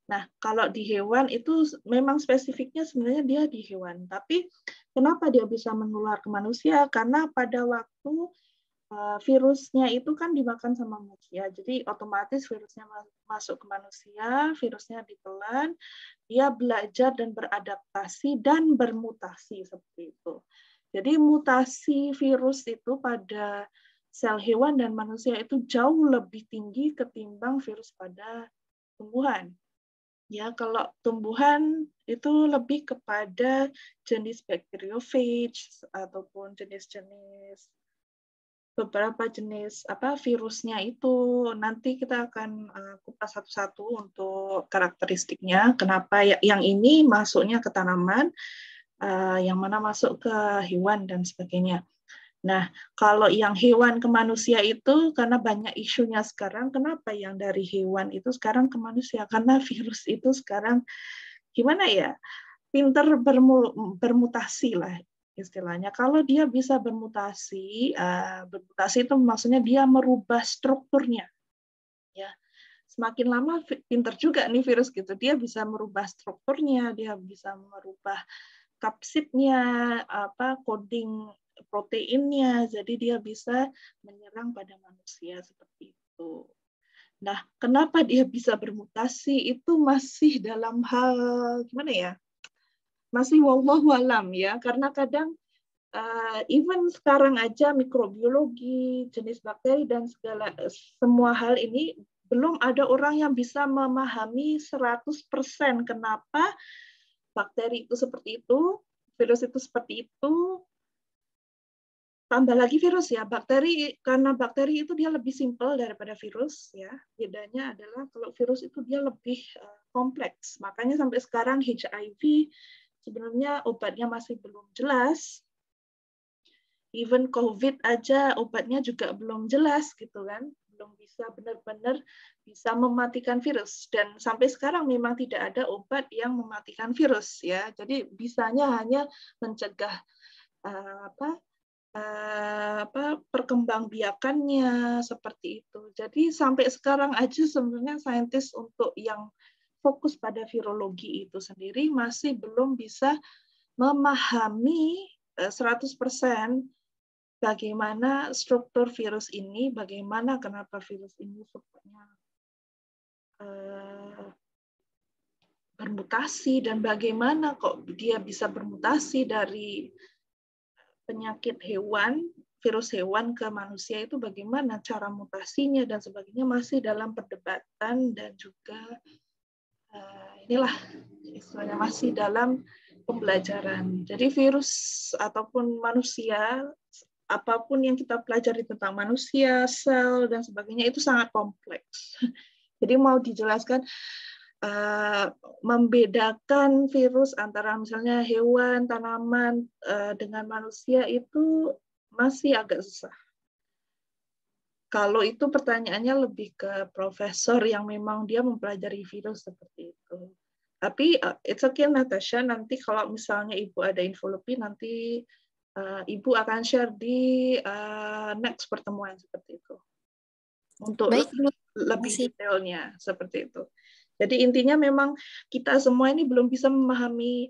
Nah, kalau di hewan itu memang spesifiknya sebenarnya dia di hewan. Tapi kenapa dia bisa menular ke manusia? Karena pada waktu virusnya itu kan dimakan sama manusia. Jadi otomatis virusnya masuk ke manusia, virusnya ditelan, dia belajar dan beradaptasi dan bermutasi seperti itu. Jadi mutasi virus itu pada sel hewan dan manusia itu jauh lebih tinggi ketimbang virus pada tumbuhan. Ya, kalau tumbuhan itu lebih kepada jenis bacteriophage ataupun jenis-jenis beberapa jenis virusnya itu. Nanti kita akan kupas satu-satu untuk karakteristiknya. Kenapa yang ini masuknya ke tanaman, yang mana masuk ke hewan dan sebagainya. Nah, kalau yang hewan ke manusia itu karena banyak isunya sekarang, kenapa yang dari hewan itu sekarang ke manusia? Karena virus itu sekarang gimana ya? Pinter bermutasi lah istilahnya. Kalau dia bisa bermutasi, bermutasi itu maksudnya dia merubah strukturnya. Ya. Semakin lama pinter juga nih virus gitu. Dia bisa merubah strukturnya, dia bisa merubah kapsidnya, coding proteinnya, jadi dia bisa menyerang pada manusia seperti itu. Nah, kenapa dia bisa bermutasi itu masih dalam hal gimana ya? Masih wallahu alam ya, karena kadang even sekarang aja mikrobiologi, jenis bakteri dan semua hal ini belum ada orang yang bisa memahami 100% kenapa bakteri itu seperti itu, virus itu seperti itu. Tambah lagi virus ya, karena bakteri itu dia lebih simpel daripada virus ya. Bedanya adalah kalau virus itu dia lebih kompleks. Makanya sampai sekarang HIV sebenarnya obatnya masih belum jelas. Even COVID aja obatnya juga belum jelas gitu kan. Belum bisa benar-benar bisa mematikan virus, dan sampai sekarang memang tidak ada obat yang mematikan virus ya. Jadi bisanya hanya mencegah perkembangbiakannya seperti itu. Jadi sampai sekarang aja sebenarnya saintis untuk yang fokus pada virologi itu sendiri masih belum bisa memahami 100% bagaimana struktur virus ini, bagaimana kenapa virus ini supaya bermutasi, dan bagaimana kok dia bisa bermutasi dari penyakit hewan, virus hewan ke manusia itu bagaimana cara mutasinya dan sebagainya, masih dalam perdebatan dan juga inilah istilahnya masih dalam pembelajaran. Jadi virus ataupun manusia, apapun yang kita pelajari tentang manusia, sel dan sebagainya itu sangat kompleks. Jadi mau dijelaskan membedakan virus antara misalnya hewan, tanaman dengan manusia itu masih agak susah. Kalau itu pertanyaannya lebih ke profesor yang memang dia mempelajari virus seperti itu. Tapi it's okay Natasha, nanti kalau misalnya Ibu ada info lebih, nanti Ibu akan share di next pertemuan seperti itu. Untuk lebih detailnya seperti itu. Jadi intinya memang kita semua ini belum bisa memahami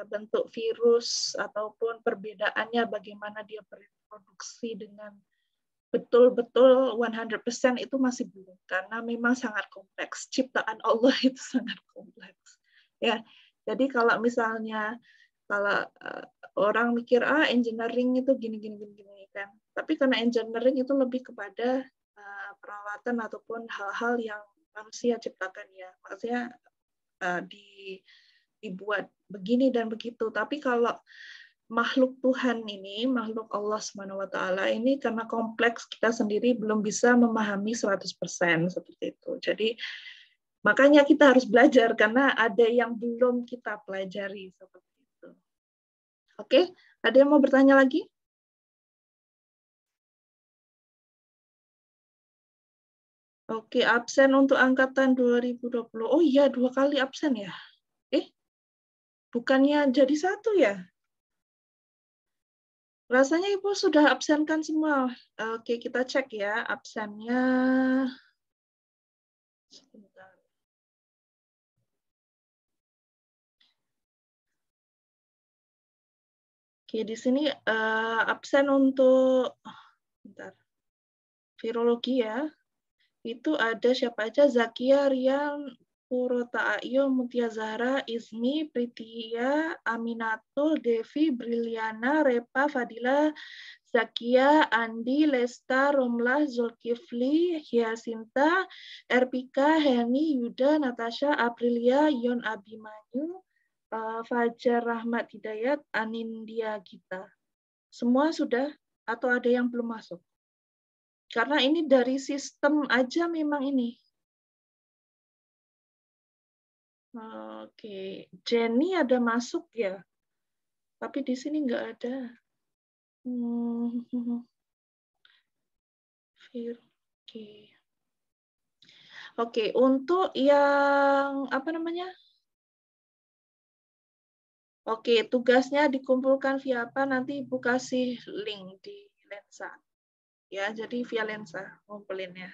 bentuk virus ataupun perbedaannya, bagaimana dia bereproduksi dengan betul-betul 100% itu masih belum, karena memang sangat kompleks. Ciptaan Allah itu sangat kompleks. Ya, jadi kalau misalnya orang mikir engineering itu gini kan, tapi karena engineering itu lebih kepada peralatan ataupun hal-hal yang manusia ciptakan ya, maksudnya dibuat begini dan begitu. Tapi kalau makhluk Tuhan ini, makhluk Allah SWT ini karena kompleks, kita sendiri belum bisa memahami 100% seperti itu. Jadi makanya kita harus belajar karena ada yang belum kita pelajari seperti itu. Oke, ada yang mau bertanya lagi? Oke, absen untuk angkatan 2020. Oh iya, 2 kali absen ya? Bukannya jadi 1 ya? Rasanya Ibu sudah absenkan semua. Oke, kita cek ya absennya. Sebentar. Oke, di sini absen untuk bentar. Virologi ya. Itu ada siapa aja? Zakia, Rian, Purota Ayu, Mutia Zahra, Izmi, Pritia, Aminatul, Devi, Briliana, Repa, Fadila, Zakia, Andi, Lesta, Romlah, Zulkifli, Hyasinta, Erpika, Heni, Yuda, Natasha, Aprilia, Yon Abimanyu, Fajar Rahmat Hidayat, Anindya Gita. Semua sudah atau ada yang belum masuk? Karena ini dari sistem aja memang ini. Oke, Jenny ada masuk ya, tapi di sini nggak ada. Oke, untuk yang apa namanya? Oke, tugasnya dikumpulkan via apa? Nanti Ibu kasih link di Lensa. Ya, jadi via Lensa ngumpulinnya.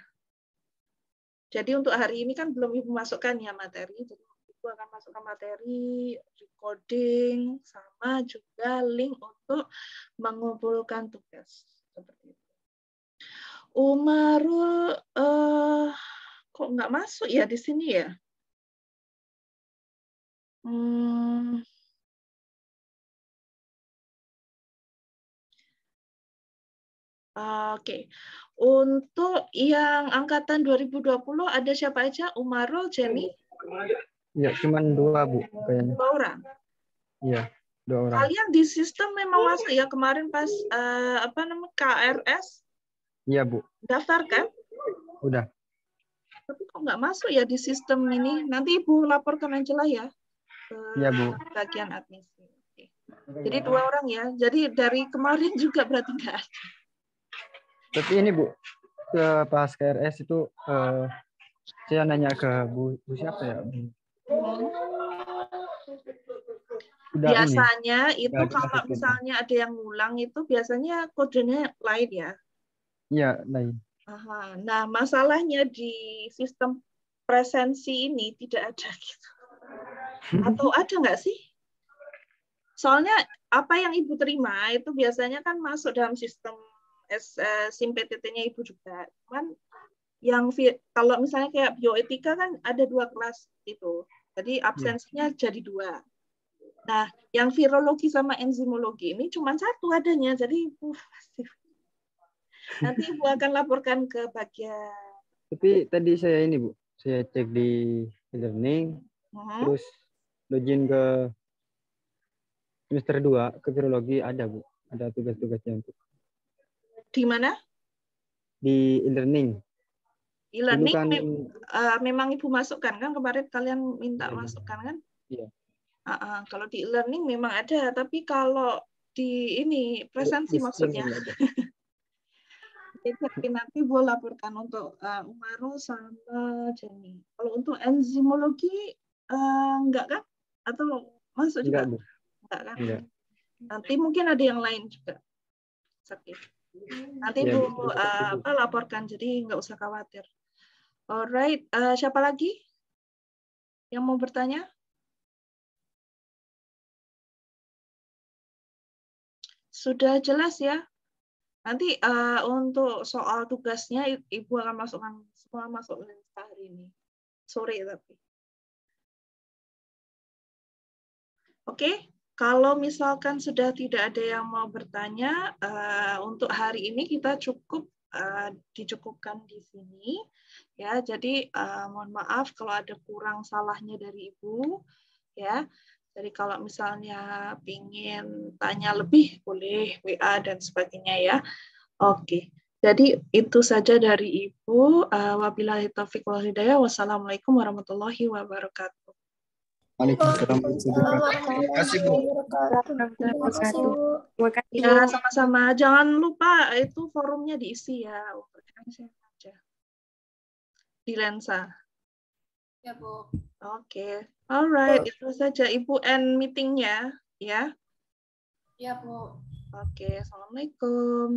Jadi untuk hari ini kan belum Ibu masukkan ya materi, jadi Ibu akan masukkan materi, recording, sama juga link untuk mengumpulkan tugas. Seperti itu. Umarul, kok nggak masuk ya di sini ya? Oke. Untuk yang angkatan 2020 ada siapa aja? Umarul, Jenny? Ya, cuma 2, Bu. Kayaknya. 2 orang? Iya, 2 orang. Kalian di sistem memang masuk ya kemarin pas apa namanya KRS? Iya, Bu. Daftar kan? Udah. Tapi kok nggak masuk ya di sistem ini? Nanti Ibu laporkan aja lah ya ke Iya, Bu. bagian admisi. Jadi 2 orang ya. Jadi dari kemarin juga berarti nggak ada. Tapi ini Bu, ke pas KRS itu saya nanya ke Bu siapa ya? Biasanya itu kalau misalnya ada yang ngulang itu biasanya kodenya lain ya? Iya, lain. Aha. Nah, masalahnya di sistem presensi ini tidak ada gitu. Atau ada nggak sih? Soalnya apa yang Ibu terima itu biasanya kan masuk dalam sistem SIM PTT-nya Ibu juga. Cuman yang kalau misalnya kayak bioetika kan ada 2 kelas itu. Jadi absensinya jadi 2. Nah, yang virologi sama enzimologi ini cuma 1 adanya. Jadi nanti Ibu akan laporkan ke bagian. Tapi tadi saya ini Bu, saya cek di e-learning, terus login ke semester 2 ke virologi ada Bu, ada tugas-tugasnya untuk. Di mana? Di e-learning. E-learning kan, memang Ibu masukkan kan kemarin kalian minta masukkan kan? Iya. Kalau di e-learning memang ada, tapi kalau di ini presensi maksudnya. Jadi nanti boleh laporkan untuk Umaru sama Jenny. Kalau untuk enzimologi enggak kan? Atau masuk juga? Enggak kan? Enggak. Nanti mungkin ada yang lain juga. Sakit. Nanti Bu laporkan, jadi nggak usah khawatir. Alright, siapa lagi yang mau bertanya? Sudah jelas ya? Nanti untuk soal tugasnya Ibu akan masukkan semua masuk Lensa hari ini. Sore tapi. Oke, kalau misalkan sudah tidak ada yang mau bertanya, untuk hari ini kita cukup dicukupkan di sini. Ya, jadi mohon maaf kalau ada kurang salahnya dari Ibu. Ya, jadi kalau misalnya ingin tanya lebih, boleh WA dan sebagainya ya. Oke, jadi itu saja dari Ibu. Wabillahi taufiq wal hidayah. Wassalamualaikum warahmatullahi wabarakatuh. Waalaikumsalam warahmatullahi wabarakatuh. Terima kasih. Ya, sama-sama. Jangan lupa itu forumnya diisi ya. di lensa. Ya, Bu. Oke, alright, itu saja Ibu end meetingnya, ya. Ya, Bu. Oke, assalamualaikum.